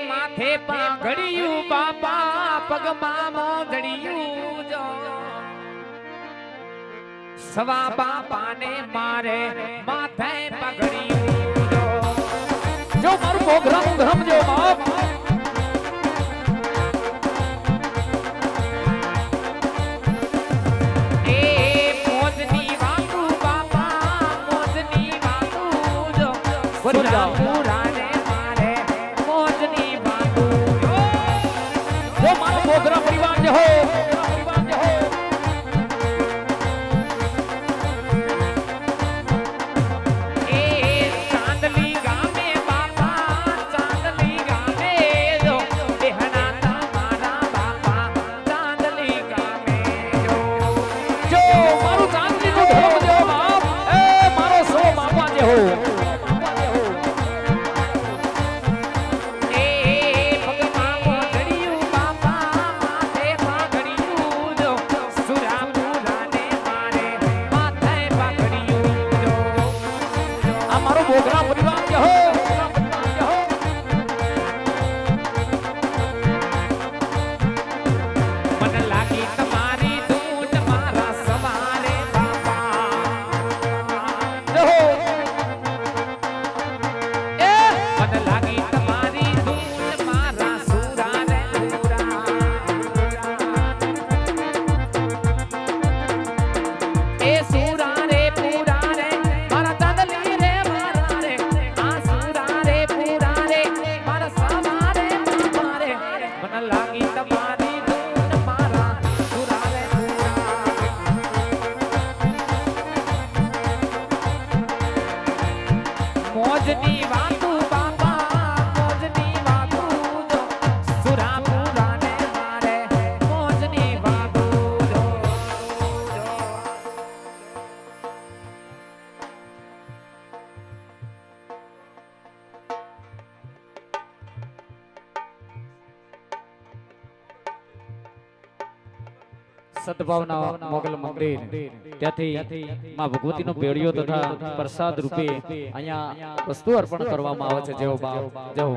Speaker 1: માથે પાઘડિયું બાપા પગમાં મોગડિયું જો સવા બાપાને મારે માથે પાઘડિયું
Speaker 2: જો મારું બોઘરાનું ધર્મ જેવો બાપ
Speaker 1: પુરાને મારે મોજની વાતો
Speaker 2: જો મારો બોઘરા પરિવાર જે હો
Speaker 1: એ ચાંદલી ગામે બાપા ચાંદલી ગામે જો બેહણા તમારા બાપા ચાંદલી ગામે
Speaker 2: જો મારું ચાંદલીનું ધર્મ જેવો બાપ એ મારો સો બાપા જે હો બોઘરા પરિવાર જે હો
Speaker 1: મને લાગી તમારી ધૂન મારા સવારે બાપા
Speaker 2: જે હો
Speaker 1: એ મને લાગી તમારી ધૂન મારા સુરારે પુરા એ સુરારે પુરા રે મારા ચાંદલી રે મારા રે આ સુરારે પુરા રે મારા સવારે બાપા રે મને લાગી તમારી ધૂન મારા સુરારે પુરા મોજની વાતો બાપા મોજની વાતો જો સુરાપુરાને મારે મોજની વાતો જો
Speaker 2: સદભાવના મોગલ મંદિર ત્યાંથી માં ભગવતીનો ભેળિયો તથા પ્રસાદ રૂપે અહીંયા વસ્તુ અર્પણ કરવામાં આવે છે જેવો બાપ જેવો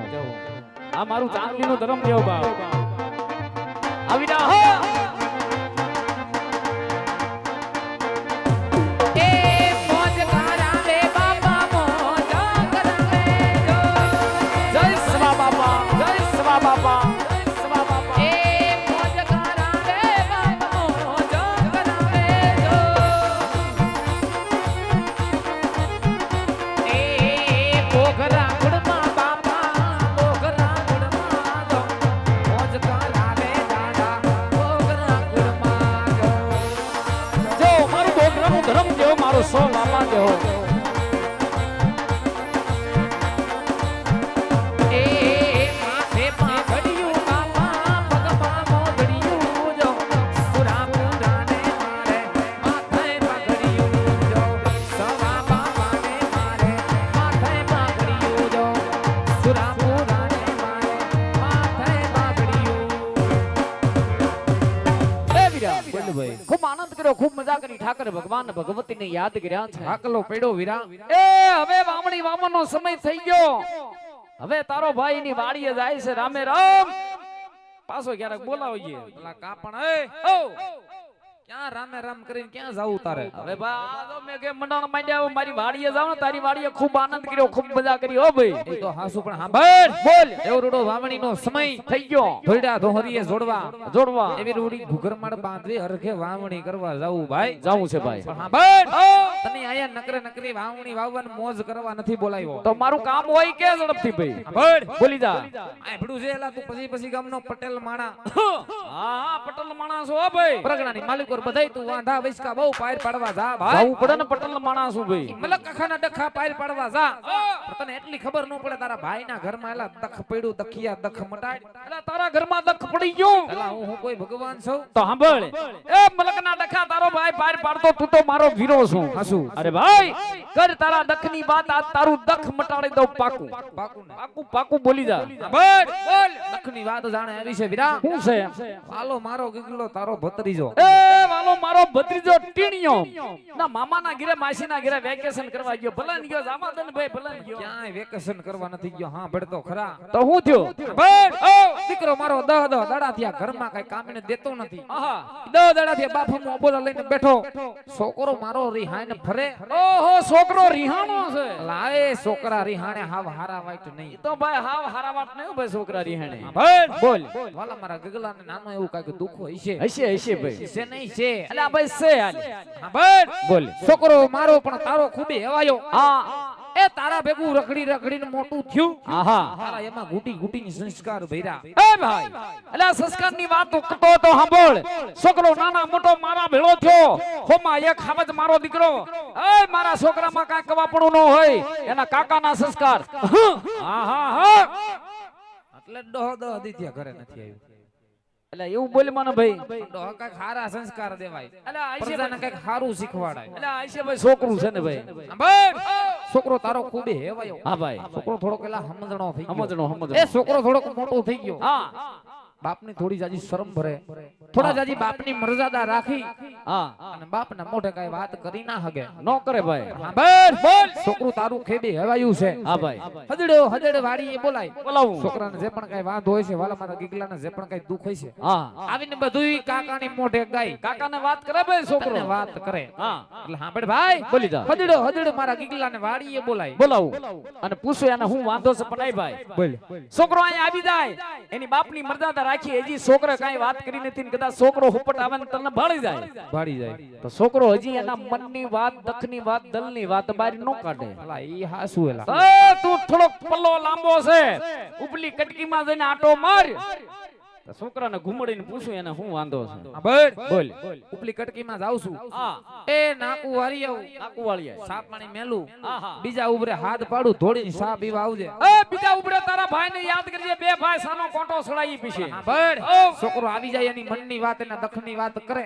Speaker 2: આ મારું ચાંદલીનું ધર્મ જેવો બાપ આવી રહ્યા
Speaker 1: એ મોજ કરાવે બાપા મોજ કરાવે જો
Speaker 2: જય સવા બાપા જય સવા બાપા
Speaker 1: એ મોજ કરાવે બાપા મોજ કરાવે જો એ બોઘરા ગુડમાં બાપા બોઘરા ગુડમાં જો મોજ કરાવે દાદા બોઘરા ગુડમાં જો
Speaker 2: જો મારું બોઘરાનું ધર્મ જેવો મારો સો બાપા જેવો
Speaker 1: એ માથે પાઘડિયું બાપા પગમાં મોગડિયું જો સુરાપુરાને મારે માથે પાઘડિયું જો સવા બાપાને મારે માથે પાઘડિયું જો સુરાપુરાને મારે માથે પાઘડિયું
Speaker 2: એ વીરા બોલભાઈ ખૂબ આનંદ કર્યો ખૂબ મજા કરી ઠાકર ભગવાન ભગવતીને યાદ કર્યા છે
Speaker 1: હાકલો પડ્યો વીરા
Speaker 2: એ હવે વામણી વામનનો સમય થઈ ગયો હવે તારો ભાઈ ની વાડીએ જાય છે રામે રામ પાછો ક્યારેક બોલાવીએ
Speaker 1: પેલા કાપણ એ
Speaker 2: ઓ
Speaker 1: ક્યાં રામે રામ કરીને ક્યાં જાવું તારે
Speaker 2: હવે બા તો મે કે મંડાણ માંડ્યા મારી વાડીએ જાવ ને તારી વાડીએ ખૂબ આનંદ કર્યો ખૂબ મજા કરી હો ભાઈ
Speaker 1: એ તો હાસુ પણ સાંભળ
Speaker 2: બોલ
Speaker 1: એવો રૂડો વાવણીનો સમય
Speaker 2: થઈ ગયો
Speaker 1: ધોઈડા ધોહરીએ જોડવા
Speaker 2: જોડવા
Speaker 1: એવી રૂડી ઘુઘરમાળ બાંધવી હરખે વાવણી કરવા જાવું ભાઈ
Speaker 2: જાવું છે ભાઈ
Speaker 1: પણ સાંભળ તને આયા નકરે નકરી વાવણી વાવવાનું મોજ કરવા નથી બોલાવ્યો
Speaker 2: તો મારું કામ હોય કે ઝડપથી ભાઈ
Speaker 1: સાંભળ
Speaker 2: બોલી જા
Speaker 1: આ ભડું છે એલા તું પછી ગામનો પટેલ માણા
Speaker 2: હા પટલ માણસ હો ભાઈ
Speaker 1: પ્રગણાની માલિકો માલકોર બધાય તું વાંધા વૈસકા બહુ પાયર પાડવા જા ભાઈ
Speaker 2: જવું પડે ને પટલ માણસ હું ભાઈ
Speaker 1: મલક કાકાના ડખા પાયર પાડવા જા પણ તને એટલી ખબર ન પડે તારા ભાઈના ઘરમાં એલા દખ પડ્યું દખિયા દખ મટાડ
Speaker 2: એટલે તારા ઘરમાં દખ પડી ગયું
Speaker 1: એલા હું કોઈ ભગવાન છું
Speaker 2: તો સાંભળ એ મલકના ડખા તારો ભાઈ પાર પાડતો તું તો મારો વીરો છું
Speaker 1: હાસુ
Speaker 2: અરે ભાઈ કર તારા દખની વાત આ તારું દખ મટાડી દઉં પાકું
Speaker 1: પાકું ને
Speaker 2: પાકું પાકું બોલી જા
Speaker 1: બોલ બોલ દખની વાત જાણે આવી છે વીરા
Speaker 2: શું છે
Speaker 1: હાલો મારો ગીગલો તારો ભત્રીજો
Speaker 2: એ વાલો મારો ભત્રીજો ટીણીયો ના મામાના ઘરે માસીના ઘરે વેકેશન કરવા ગયો ભલા ની ગયો જામાદન ભાઈ ભલા ની ગયો
Speaker 1: ક્યાંય વેકેશન કરવા નથી ગયો હા ભડતો ખરા
Speaker 2: તો હું થયો
Speaker 1: બોલ ઓ દીકરો મારો 10 દાડા થયા ઘરમાં કઈ કામને દેતો નથી
Speaker 2: આહા
Speaker 1: 10 દાડા થયા બાપ હું બોલા લઈને બેઠો છોકરો મારો રિહાઈને ફરે
Speaker 2: ઓહો છોકરો રિહાણો છે
Speaker 1: લાએ છોકરા રિહાણે હાવ હારા વાઈટ નહીં
Speaker 2: તો ભાઈ હાવ હારા વાત નહીં ભાઈ છોકરા રિહાણે
Speaker 1: બોલ
Speaker 2: બોલ
Speaker 1: વાલા મારા ગગલાને નાનો એવું કાંઈક દુખ હોય છે
Speaker 2: હશે હશે ભાઈ
Speaker 1: છે નહીં છે
Speaker 2: એટલે આ ભાઈ છે હાલ
Speaker 1: હા બોલ
Speaker 2: બોલ
Speaker 1: છોકરો મારો પણ તારો ખૂબે હેવાયો
Speaker 2: હા
Speaker 1: એ તારા ભેગું રખડી રખડીને મોટું થયું
Speaker 2: આહા
Speaker 1: તારા એમાં ગુટી ગુટીની સંસ્કાર ભર્યા
Speaker 2: એ ભાઈ એટલે આ સંસ્કારની વાત કરતો તો સાંભળ છોકરો નાના મોટો મારા ભેળો થયો હોમાં એક હાવજ મારો દીકરો એ મારા છોકરામાં કાંઈ કવાપણું ન હોય એના કાકાના સંસ્કાર હા હા હા
Speaker 1: એટલે દહ દીધ્યા ઘરે નથી આવ્યું
Speaker 2: એટલે એવું બોલ મને ભાઈ
Speaker 1: દહ કાંઈક હારા સંસ્કાર દેવાય
Speaker 2: એટલે આઈશે
Speaker 1: પ્રજાને કાંઈક હારું શીખવાડાય
Speaker 2: એટલે આઈશે ભાઈ છોકરું છે ને ભાઈ
Speaker 1: બોલ છોકરો તારો ખૂબે હેવાયો
Speaker 2: હા ભાઈ
Speaker 1: છોકરો થોડોક એલા સમજણો થઈ ગયો
Speaker 2: સમજણો
Speaker 1: એ છોકરો થોડોક મોટો થઈ ગયો
Speaker 2: હા
Speaker 1: બાપની થોડી જાજી શરમ ભરે થોડા જાજી બાપની મર્યાદા રાખી
Speaker 2: હા
Speaker 1: અને બાપના મોઢે કાઈ વાત કરી ના હગે
Speaker 2: નો કરે ભાઈ
Speaker 1: હા બસ બોલ છોકરું તારું ખેબે હેવાયું છે
Speaker 2: હા ભાઈ
Speaker 1: હજડે વાડી એ બોલાય
Speaker 2: બોલાવું
Speaker 1: છોકરાને જે પણ કાઈ વાંધો હોય છે વાલા મારા ગીગલાને જે પણ કાઈ દુખ હોય છે
Speaker 2: હા
Speaker 1: આવીને બધુંય કાકાની મોઢે ગાય
Speaker 2: કાકાને વાત કરે ભાઈ છોકરો
Speaker 1: તને વાત કરે
Speaker 2: હા
Speaker 1: એટલે સાંભળ ભાઈ
Speaker 2: બોલી જા
Speaker 1: હજડે મારા ગીગલાને વાડી એ બોલાય
Speaker 2: બોલાવું અને પૂછું એને હું વાંધો છે પણ ભાઈ
Speaker 1: બોલ
Speaker 2: છોકરો અહીંયા આવી જાય એની બાપની મર્યાદા રાખી હજી છોકરો કાંઈ વાત કરી નથી ને કદાચ છોકરો હુપટ આવે ને તને ભાળી જાય તો છોકરો હજી એના મનની વાત દખની વાત દલની વાત બહાર નો કાઢે
Speaker 1: અલા ઈ હાસુ એલા
Speaker 2: તું થોડોક પલ્લો લાંબો છે ઉપલી કટકીમાં જઈને આટો માર તો છોકરાને ઘુમડીને પૂછું એને હું વાંધો છે
Speaker 1: બોલ ઉપલી કટકીમાં જાઉં છું
Speaker 2: હા
Speaker 1: એ નાકુ વારી આવું
Speaker 2: નાકુ વાળીએ
Speaker 1: સાપ પાણી મેલું
Speaker 2: આહા
Speaker 1: બીજા ઉભરે હાથ પાડું ધોડીને સા પીવા આવજે
Speaker 2: એ બીજા ઉપડે તારા ભાઈને યાદ કરજે બે ભાઈ સાનો કોટો છોડાઈ પીશે
Speaker 1: બળ છોકરો આવી જાય એની મનની વાત એના દખની વાત કરે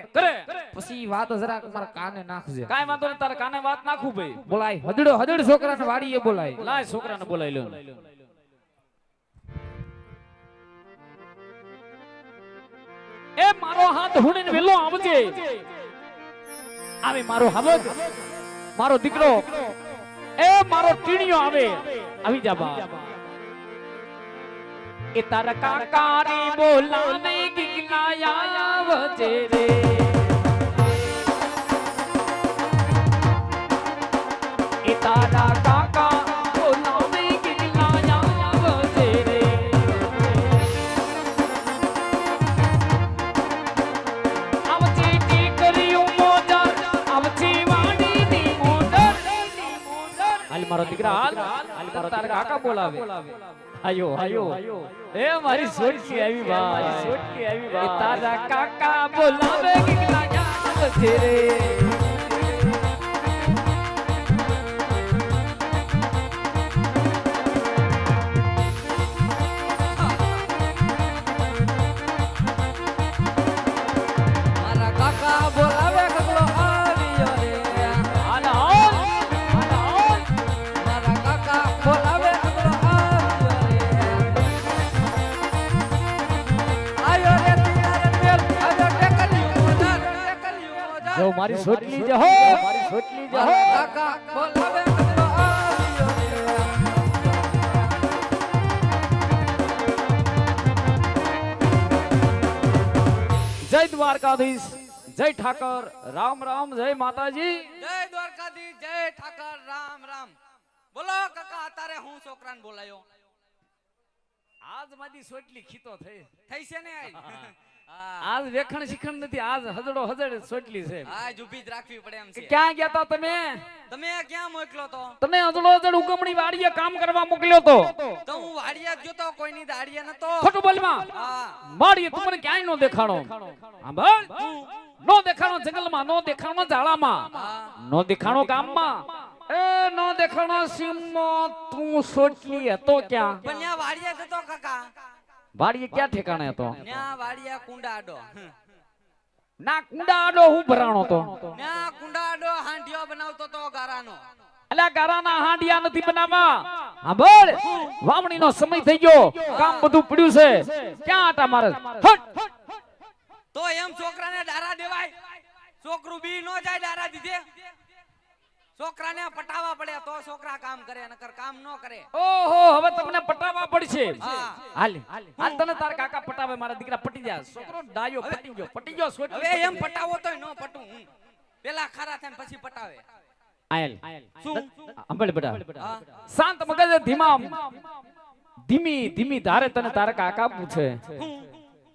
Speaker 1: પછી વાત જરાક મારા કાને નાખજે
Speaker 2: કાઈ વાંધો નહીં તારા કાને વાત નાખું ભાઈ
Speaker 1: બોલાય હજડ છોકરાને વાડીએ બોલાય
Speaker 2: લાય છોકરાને બોલાઈ લો એ મારો હાથ હુણીને વેલો આવજે આવે મારો હાવજ મારો દીકરો એ મારો ટીણીયો આવે આવી જા બાપ એ તારા કાકાની બોલાને ગિગલાયા આવજે રે એ તારા કાકા બોલાને ગિગલાયા આવજે રે આવજે ટીકરીઓ મોદર આવજે વાડીની મોદર હાલ મારો દીકરા હાલ મારો તારા કાકા બોલાવે આયો એ મારી સોટકી આવી ભાઈ સોટકી આવી ભાઈ તારા કાકા બોલાવે ગિગલા આવજે રે
Speaker 1: મારા કાકા બોલાવે ગગલો આવ્યો રે
Speaker 2: હાલ હાલ
Speaker 1: મારા કાકા બોલાવે ગગલો આવ્યો રે આયો રે તિયાર મેલ આજો ટેકલ્યું મોજાર
Speaker 2: જો મારી સોટલી જે હો મારી સોટલી જે હો
Speaker 1: કાકા બોલાવે ગગલો આવ્યો રે
Speaker 2: જય દ્વારકાધીશ જય ઠાકર રામ રામ જય માતાજી
Speaker 3: જય દ્વારકાધીશ જય ઠાકર રામ રામ બોલો કાકા તારે હું છોકરાને બોલાયો
Speaker 2: આજ મારી સોટલી ખીતો થઈ
Speaker 3: થઈ છે ને આઈ હા
Speaker 2: આજ વેખણ શિખણ નથી, આજ હજડો હજડ સોટલી છે.
Speaker 3: હા ઊભી જ રાખવી પડે એમ છે.
Speaker 2: ક્યાં ગયા તા તમે?
Speaker 3: તમે ક્યાં મોકલો તો?
Speaker 2: તને હજડો હજડ ઉગમણી વાડીએ કામ કરવા મોકલ્યો તો.
Speaker 3: તો હું વાડિયા જ જોતો, કોઈની દાડિયા નતો.
Speaker 2: ખોટું બોલમાં.
Speaker 3: હા
Speaker 2: વાડીએ તમને ક્યાંય નો દેખાણો. હા ભાઈ, નો દેખાણો જંગલમાં, નો દેખાણો ઝાડામાં, નો દેખાણો ગામમાં, એ નો દેખાણો સીમમાં. તું સોટલી હતો ક્યાં?
Speaker 3: પણ ન્યા વાડિયા જતો કાકા.
Speaker 2: વાડીએ ક્યાં ઠેકાણે હતો?
Speaker 3: ન્યા વાડિયા કુંડાડો.
Speaker 2: ના કુંડા આડો હું ભરાણો તો.
Speaker 3: ન્યા કુંડાડો હાંડિયો બનાવતો તો ગારાનો.
Speaker 2: અલ્યા ગારાના હાંડિયા નથી બનાવવા. હા બોલ, વાવણીનો સમય થઈ ગયો, કામ બધું પડ્યું છે. ક્યાં આટા મારે? હટ.
Speaker 3: તો એમ છોકરાને ડારા દેવાય? છોકરું બી નો જાય ડારા દીધે? છોકરાને પટાવા પડે તો છોકરા કામ કરે, નકર કામ નો કરે.
Speaker 2: ઓહો, હવે તમને પટાવવા પડશે.
Speaker 3: હા.
Speaker 2: હાલ હાલ, તને તાર કાકા પટાવે, મારા દીકરા પટી જાય. છોકરો ડાયો પટી ગયો સોટલી.
Speaker 3: હવે એમ પટાવો તોય નો પટું હું. પેલા ખરા થાય પછી પટાવે.
Speaker 2: આયલ
Speaker 3: શું?
Speaker 2: અંબળ બેટા,
Speaker 3: હા.
Speaker 2: શાંત મગજ ધીમા, ધીમી ધીમી ધારે તને તારા કાકા પૂછે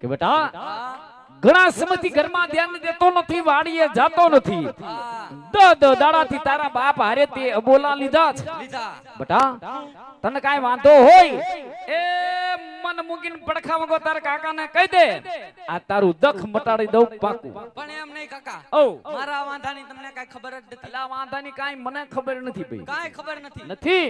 Speaker 2: કે બેટા,
Speaker 3: હા
Speaker 2: ઘણા સમયથી ઘરમાં ધ્યાન દેતો નથી, વાડીએ જાતો નથી.
Speaker 3: હા
Speaker 2: દાડાથી તારા બાપ હારે તે અબોલા લીધા છે.
Speaker 3: લીધા.
Speaker 2: બેટા, તને કાઈ વાંધો હોય એ મન મૂકીને પડખા વગો તારા કાકાને કહી દે, આ તારું દખ મટાડી દઉં પાકું.
Speaker 3: પણ એમ નહીં કાકા,
Speaker 2: ઓ
Speaker 3: મારા વાંધાની તમને કાઈ ખબર જ નથી.
Speaker 2: અલા વાંધાની કાઈ મને ખબર નથી ભાઈ.
Speaker 3: કાઈ ખબર નથી.
Speaker 2: નથી.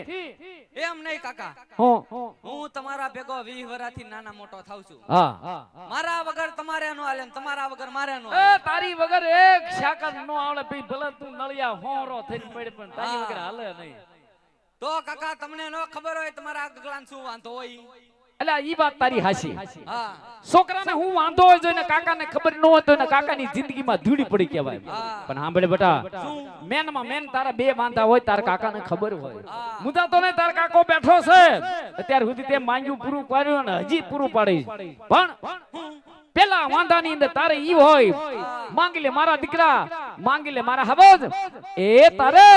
Speaker 3: એમ નહીં કાકા,
Speaker 2: હું
Speaker 3: તમારા ભેગો 20 વર્ષથી નાના મોટો થાઉં છું.
Speaker 2: હા,
Speaker 3: મારા વગર તમારે નો હાલે, તમારા વગર મારે નો
Speaker 2: એ
Speaker 3: હાલે.
Speaker 2: તારી વગર એક શાકર નો આવડે ભાઈ. ભલે તું નળિયા હોરો થઈને પડે પણ તારી વગર હાલે નહીં.
Speaker 3: તો કાકા તમને નો ખબર હોય તમારા ગગલાન શું વાંધો હોય?
Speaker 2: એટલે ઈ વાત તારી હાચી.
Speaker 3: હા
Speaker 2: છોકરાને હું વાંધો હોય જોઈને કાકાને ખબર ન હોય તો એને કાકાની જિંદગીમાં ધૂળી પડી કહેવાય. પણ સાંભળે બેટા, મેનમાં મેન તારા બે વાંધા હોય, તારા કાકાને ખબર હોય. મુદા તો ને તાર કાકો બેઠો છે, અત્યાર સુધી તે માંગ્યું પૂરું પાડ્યું ને હજી પૂરું પાડીશ. પણ પેલા વાંધાની અંદર તારે ઈ હોય, માંગી લે મારા દીકરા, માંગી લે મારા હબજ, એ તારે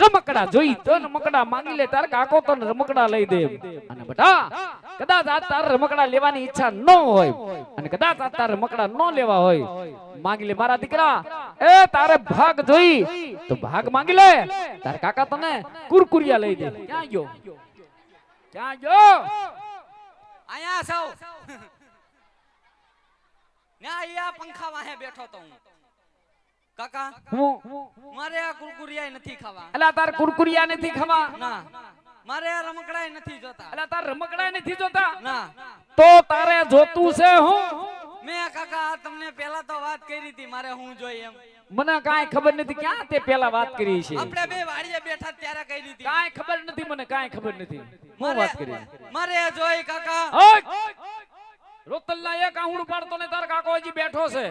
Speaker 2: રમકડા જોઈ તો રમકડા માંગી લે. તાર કાકો તો રમકડા લઈ દે. અને બેટા, કદાચ આ તાર રમકડા લેવાની ઈચ્છા ન હોય અને કદાચ આ તાર રમકડા ન લેવા હોય, માંગી લે મારા દીકરા, એ તારે ભાગ જોઈ તો ભાગ માંગી લે. તાર કાકા તને કુરકુરિયા લઈ દે. ક્યાં ગયો? ક્યાં ગયો?
Speaker 3: આયા સૌ ન્યા ઈયા પંખા વાહે બેઠો તો હું. કાકા મારે આ કુરકુરિયા નથી ખાવા.
Speaker 2: અલા તાર કુરકુરિયા નથી ખાવા?
Speaker 3: ના. મારે આ રમકડા નથી જોતા.
Speaker 2: અલા તાર રમકડા નથી જોતા?
Speaker 3: ના.
Speaker 2: તો તારે જોતું છે હું?
Speaker 3: મેં કાકા તમને પહેલા તો વાત કરી હતી મારે હું જોઈ એમ.
Speaker 2: મને કાઈ ખબર નથી. ક્યાં તે પેલા વાત કરી છે?
Speaker 3: આપણે બે વાડીએ બેઠા ત્યારે કરી હતી.
Speaker 2: કાઈ ખબર નથી મને, કાઈ ખબર નથી. હું વાત કરી?
Speaker 3: મારે જોઈ કાકા.
Speaker 2: રોતલના એક આહુડ પાડતો ને તાર કાકો હજી બેઠો છે.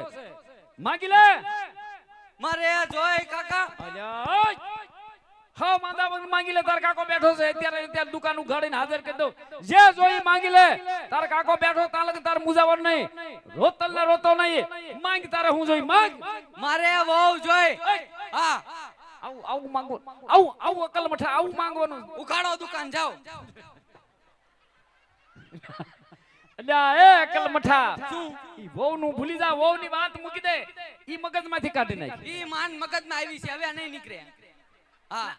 Speaker 2: માંગી લે.
Speaker 3: મારે જોઈ કાકા.
Speaker 2: અલ્યા હા, માંદા માંગી લે. તાર કાકો બેઠો છે. અત્યારે દુકાન ઉઘાડીને હાજર કરી દો. જે જોઈ માંગી લે. તાર કાકો બેઠો તાર લગે તાર મુજાવર નહીં. રોતલ ને રોતો નહીં. માંગ તારે હું જોઈ માંગ.
Speaker 3: મારે વહુ જોઈ. હા
Speaker 2: આવું આવું માંગો. આવું આવું અકલ મઠા આવું માંગવાનું.
Speaker 3: ઉઘાડો દુકાન જાઓ.
Speaker 2: અલ્યા એ અકલ મઠા, ઈ વહુ નું ભૂલી જા. વહુ ની વાત મૂકી દે. ઈ મગજમાંથી કાઢી નાખ.
Speaker 3: ઈ માન મગજમાં આવી છે, હવે નહીં નીકળે. હા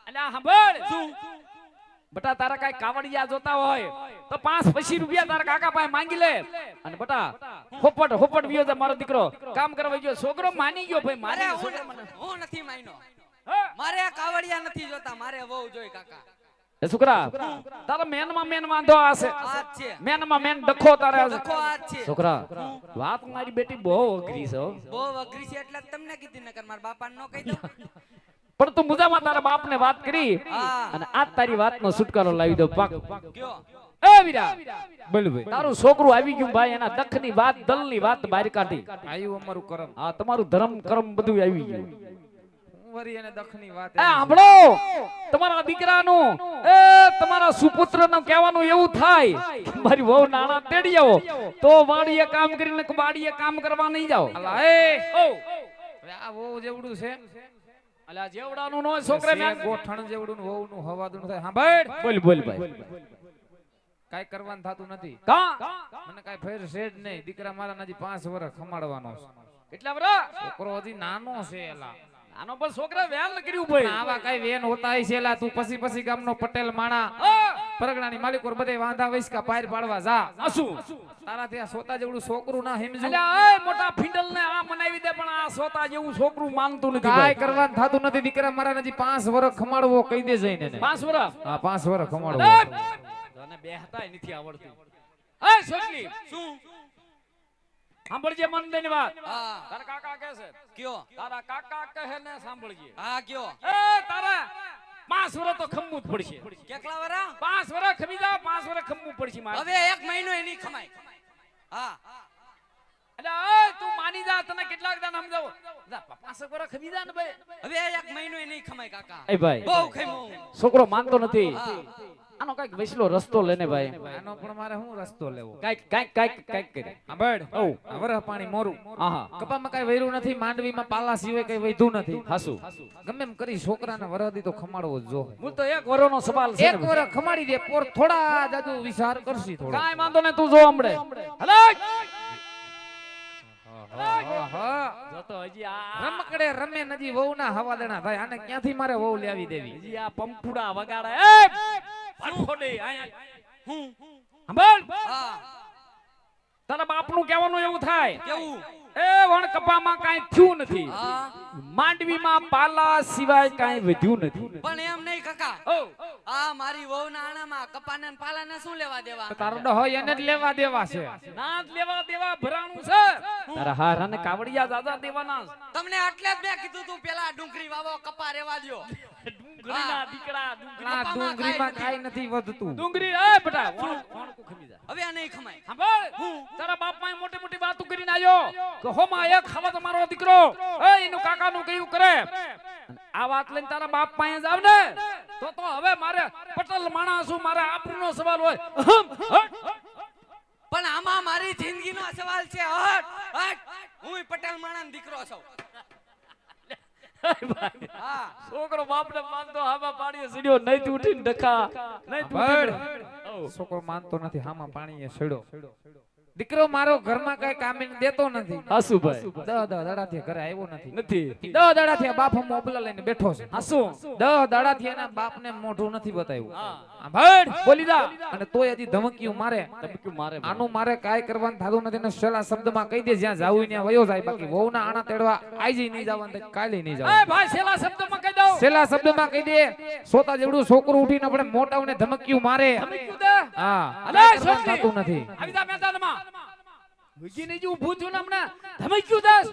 Speaker 2: અલ્યા સાંભળ. શું બટા, તારા કાઈ કાવડિયા જોતા હોય તો 5 પછી રૂપિયા તારા કાકા પાસે માંગી લે. અને બટા હોપટ હોપટ વિયો છે મારો દીકરો. કામ કરવા ગયો, છોકરો માની ગયો ભાઈ. મારે
Speaker 3: હું નથી માન્યો. મારે આ કાવડિયા નથી જોતા, મારે વહુ જોઈ કાકા.
Speaker 2: એ છોકરા, તારા મેનમાં મેન વાંધો આશે.
Speaker 3: આજ છે
Speaker 2: મેનમાં મેન ડખો તારે આશે.
Speaker 3: ડખો આજ છે.
Speaker 2: છોકરા, વાત મારી બેટી બહુ અઘરી છે હો.
Speaker 3: બહુ અઘરી છે એટલે જ તમને કીધી, નકર મારા બાપાને નો કહી દઉં.
Speaker 2: પણ તું મુજામાં તારા બાપને વાત કરી અને આજ તારી વાતનો છુટકારો લાવી દો. પાક
Speaker 3: કયો?
Speaker 2: એ વીરા બોલ ભાઈ, તારું છોકરું આવી ગયું ભાઈ. એના દખની વાત, દલની વાત બહાર કાઢી.
Speaker 1: આયું અમારું કરમ.
Speaker 2: હા, તમારું ધર્મ કર્મ બધું આવી ગયું.
Speaker 1: વરી અને દખની વાત.
Speaker 2: એ સાંભળો, તમારા દીકરાનું, એ તમારા સુપુત્રનું કહેવાનું એવું થાય કે મારી વહુ નાણા તેડી આવો તો વાડીએ કામ કરીને વાડીએ કામ કરવા નહીં જાઓ.
Speaker 1: અલા એ ઓ આ વહુ જેવડું છે.
Speaker 2: અલ્યા જેવડાનું નો છોકરે
Speaker 1: છે ગોઠણ જેવડું વહુનું હવાદું થાય. સાંભળ.
Speaker 2: બોલ બોલ ભાઈ. કાઈ કરવાનું થાતું નથી.
Speaker 1: કા
Speaker 2: મને કાઈ ફેર છે જ નહીં. દીકરા મારા હજી 5 વર્ષ ખમાડવાનો છે.
Speaker 1: કેટલા વરા
Speaker 2: છોકરો હજી નાનો છે એલા.
Speaker 1: આનો પર છોકરા વેલ કર્યું ભાઈ.
Speaker 2: આવા કાઈ વેન હોતા હશે એલા. તું પછી ગામનો પટેલ માણા પરગણાની માલિકોર બધે વાંધા વૈસકા પાર પાડવા જા.
Speaker 1: આસુ
Speaker 2: તારા ત્યાં સોતા જેવડું છોકરું ના હિમજુ.
Speaker 1: અલ્યા એ મોટા ફિંડલ ને આ મનાવી દે પણ આ સોતા જેવું છોકરું માનતું નથી
Speaker 2: કાઈ
Speaker 1: ભાઈ.
Speaker 2: કરવાનું થાતું નથી. દીકરા મારા હજી 5 વર્ષ ખમાડવો કહી દે જઈને એને.
Speaker 1: 5 વરા
Speaker 2: હા 5 વર્ષ ખમાડવો.
Speaker 1: તને બેહતાય નથી આવડતું. એ સોટલી
Speaker 3: શું
Speaker 1: સાંભળજે મન દઈને વાત.
Speaker 3: હા
Speaker 1: તારા કાકા કહે છે
Speaker 3: કયો
Speaker 1: તારા કાકા કહે ને સાંભળજે.
Speaker 3: હા કયો
Speaker 1: એ તારા 5 વર્ષ તો ખમવું જ પડશે.
Speaker 3: કેટલા વરા
Speaker 1: 5 વર્ષ ખમી જા 5 વર્ષ ખમવું પડશે મારે.
Speaker 3: હવે 1 મહિનો એની ખમાય હા
Speaker 1: અલ્યા એ તું માની જા તને કેટલાક દાન સમજાવો. 5 વર્ષ ખમી જા ને ભાઈ.
Speaker 3: હવે 1 મહિનો એની ખમાય કાકા
Speaker 1: એ ભાઈ
Speaker 3: બહુ ખમો
Speaker 1: છોકરો માનતો નથી.
Speaker 3: હા
Speaker 1: આનો કઈક વૈસલો રસ્તો લેને ભાઈ.
Speaker 2: આનો પણ મારે શું રસ્તો લેવો?
Speaker 1: કઈક કરે.
Speaker 2: સાંભળ.
Speaker 1: ઓ
Speaker 2: વરહ પાણી મોરું.
Speaker 1: આહા
Speaker 2: કપામાં કઈ વૈરું નથી. માંડવીમાં પાલા સિવાય કઈ વૈધું નથી.
Speaker 1: હાસુ
Speaker 2: ગમે એમ કરી છોકરાને વરદી તો ખમાડવો જ જોહે.
Speaker 1: હું તો 1 વર્ષનો સવાલ છે.
Speaker 2: એક વરહ ખમાડી દે પોર થોડા જાજુ વિચાર કરશી થોડો.
Speaker 1: કાઈ વાંધો ને તું જો હમણે. હલે જોતો હજી આ
Speaker 2: રમકડે રમે નજી વહુ ના હવા દેણા થાય. આને ક્યાંથી મારે વહુ લેવી દેવી?
Speaker 1: હજી આ પંપુડા વગાડે. એ પાછોડે આયા
Speaker 3: હું
Speaker 1: સાંભળ.
Speaker 3: હા
Speaker 1: તારા બાપનું કહેવાનું એવું થાય
Speaker 3: કેવું
Speaker 1: એ વણ કપામાં કાઈ થયું નથી.
Speaker 3: હા
Speaker 1: માંડવીમાં પાલા સિવાય કાઈ વધ્યું નથી.
Speaker 3: પણ એમ નહીં કાકા
Speaker 1: ઓ
Speaker 3: આ મારી વહુના આણામાં કપાને ને પાલાને શું લેવા દેવા
Speaker 2: તારો ડહો એને જ લેવા દેવા છે.
Speaker 1: નાદ લેવા દેવા ભરાણું છે. તારા હારાને કાવડિયા દાદા દેવાના છે.
Speaker 3: તમને એટલે જ મેં કીધું તું પેલા ડુંગળી વાવો કપા રેવા દ્યો
Speaker 1: ડુંગળીના દીકરા ડુંગળી
Speaker 2: આ ડુંગળીમાં કાઈ નથી વધતું.
Speaker 1: ડુંગળી એ બેટા વણ કો ખમી જા.
Speaker 3: હવે આ નહીં ખમાય
Speaker 1: સાંભળ તારા બાપ માં મોટી મોટી વાતો કરીને આવ્યો કે હોમાં એક ખાવા તમારો દીકરો એ એનું કાકાનું કયું કરે. આ વાત લઈને તારા બાપ પાસે જાવ ને તો હવે મારે પટેલ માણસ છું મારે આબરૂનો સવાલ હોય.
Speaker 3: પણ આમાં મારી જિંદગીનો સવાલ છે હટ હટ હું પટેલ માણાનો દીકરો છું હા
Speaker 1: છોકરો બાપને માનતો હામાં પાણીએ સીડ્યો નહીં ઉઠીને ડખા નહીં
Speaker 2: બળ. છોકરો માનતો નથી. હામાં પાણીએ સડ્યો. દીકરો મારો ઘરમાં કઈ કામે દેતો નથી.
Speaker 1: હાસુ ભાઈ
Speaker 2: 10 દાડાથી ઘરે આવ્યો નથી.
Speaker 1: નથી
Speaker 2: 10 દાડાથી આ બાપ મોબલા લઈને બેઠો છે.
Speaker 1: હાસુ
Speaker 2: 10 દાડાથી એના બાપને મોઢું નથી બતાવ્યું.
Speaker 1: હા
Speaker 2: સાંભળ.
Speaker 1: બોલી જા
Speaker 2: અને તોય હજી ધમકીઓ મારે.
Speaker 1: તમે ક્યું મારે
Speaker 2: આનું મારે કાઈ કરવાનું થાતું નથી. ને છેલ્લા શબ્દમાં કહી દે જ્યાં જાવું ત્યાં વયો જાય. બાકી વહુના આણા તેડવા આજી નહીં જવાનું તો કાલે નહીં
Speaker 1: એ
Speaker 2: જવાનું.
Speaker 1: ભાઈ છેલ્લા શબ્દમાં કહી દઉં
Speaker 2: છેલ્લા શબ્દમાં કહી દે સોતા જેવડું છોકરું ઉઠીને આપણે મોટાઓને ધમકીઓ મારે.
Speaker 1: તમે ક્યું દે
Speaker 2: હા
Speaker 1: અલે
Speaker 2: કાઈ કરવાનું
Speaker 1: છોકરી
Speaker 2: થાતું નથી.
Speaker 1: આવી જા મેદાનમાં વિકી નહીં ઊભું થયું ને હમણાં તમે ક્યું દસ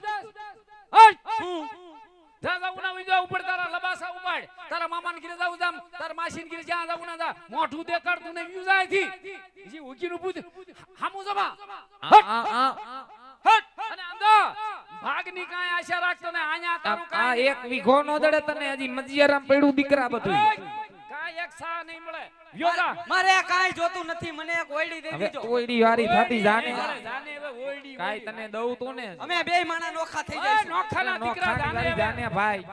Speaker 1: જા જાવું ના વિજો ઉપર તારા લબાસા ઉપાડ તારા મામાને ઘરે જાવું જામ તારા માસીને ઘરે જ્યાં જાવું ના જા મોઢું દેખાડતું ને વ્યુ જાય થી જી ઉકીનું પૂછ હામુ જમા હટ અને આંદા ભાગની કાંઈ આશા રાખતો ને આયા તારું
Speaker 2: આ
Speaker 1: કાંઈ
Speaker 2: એક વીઘો નો દડે તને હજી મજીયારામ પડ્યું દીકરા બધું.
Speaker 1: કાંઈ એક સા નહીં મળે વ્યો જા
Speaker 3: મારે કાઈ જોતું નથી મને એક ઓયડી દે
Speaker 2: હવે
Speaker 3: દીજો
Speaker 2: ઓયડી વારી થાતી જાને.
Speaker 1: જાને હવે ઓયડી
Speaker 2: કાઈ તને દઉં તો ને.
Speaker 3: અમે બે માણા નોખા થઈ જાય
Speaker 1: નોખાના દીકરા
Speaker 2: નોખાની વારી
Speaker 1: જાને
Speaker 2: જાને ભાઈ.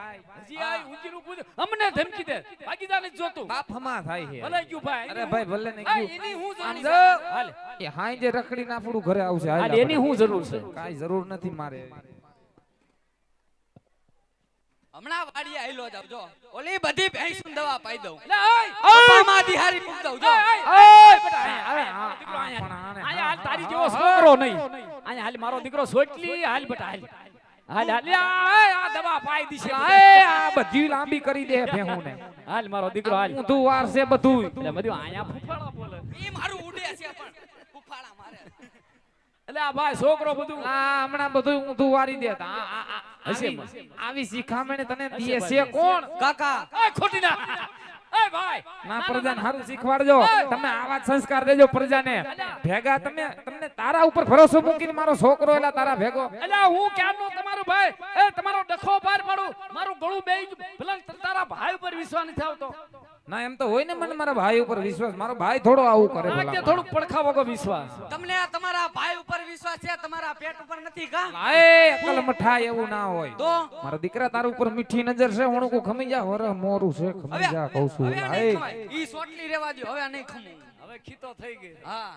Speaker 1: હજી આ ઉંચીનું પૂછ અમને ધમકી દે બાકી જાને જોતું
Speaker 2: બાપ હમા થાય છે.
Speaker 1: ભલે ગયું ભાઈ
Speaker 2: અરે ભાઈ ભલે ને
Speaker 1: આ
Speaker 2: ગયું.
Speaker 1: એની હું
Speaker 2: આમ
Speaker 1: જરૂર
Speaker 2: જો.
Speaker 1: છે હાલે
Speaker 2: એ હાઈ જે રખડી ના પૂરું ઘરે આવશે. હાલ
Speaker 1: હાલે એની
Speaker 2: આપણે.
Speaker 1: હું જરૂર છે
Speaker 2: કાઈ જરૂર નથી મારે.
Speaker 3: હમણાં વાડીએ આઈલો જાવ જો ઓલી બધી ભેંસું દવા પાઈ દઉં
Speaker 1: લે ઓય
Speaker 3: કપામાં દિહારી મૂક દઉં જો
Speaker 1: ઓય બેટા
Speaker 2: હવે
Speaker 1: દીકરો આયા
Speaker 2: આને
Speaker 1: આયા હાલ તારી જેવો છોકરો નહીં આયા હાલ મારો દીકરો સોટલી હાલ બેટા હાલ હાલ હાલ આ દવા પાઈ દીશે
Speaker 2: એ આ બધી લાંબી કરી દે ભેહું ને.
Speaker 1: હાલ મારો દીકરો હાલ
Speaker 2: ઊંધું વાર છે બધું.
Speaker 1: એટલે બધું આયા ફૂફાડા બોલે
Speaker 3: ઈ મારું ઉડે છે પણ ફૂફાડા મારે
Speaker 1: એટલે આ ભાઈ છોકરો બધું
Speaker 2: આ હમણાં બધું ઊંધું વારી દે.
Speaker 1: હશે
Speaker 2: આવી શીખામણ તને દીએ છે કોણ?
Speaker 3: કાકા
Speaker 1: એ ખોટી ના એ ભાઈ
Speaker 2: ના પ્રજાને હારું શીખવાડજો. તમે આવા જ સંસ્કાર દેજો પ્રજાને. ભેગા તમને તારા ઉપર ભરોસો મૂકીને મારો છોકરો એલા તારા ભેગો.
Speaker 1: અલ્યા હું ક્યારનો તમારો ભાઈ એ તમારો ડખો પાર પાડું મારું ગળું બેહી ગયું ભલે તારા ભાઈ ઉપર વિશ્વાસ નથી આવતો
Speaker 2: ના એમ તો હોય ને મને મારા ભાઈ ઉપર વિશ્વાસ, મારો ભાઈ થોડો આવું કરે
Speaker 1: આ
Speaker 2: ભલા
Speaker 1: કે થોડું પડખા વગર વિશ્વાસ.
Speaker 3: તમને આ તમારા ભાઈ ઉપર વિશ્વાસ છે, તમારા પેટ ઉપર નથી કા?
Speaker 2: લાય અકલ મઠાઈ એવું ના હોય.
Speaker 3: તો
Speaker 2: મારા દીકરા તારા ઉપર મીઠી નજર છે, હું કો ખમી જા વર મોરું છે, ખમી જા કહું છું.
Speaker 3: હવે નહીં ખવાય. ઈ સોટલી રેવા દ્યો, હવે નહીં ખમું.
Speaker 1: હવે ખીતો થઈ ગઈ.
Speaker 3: હા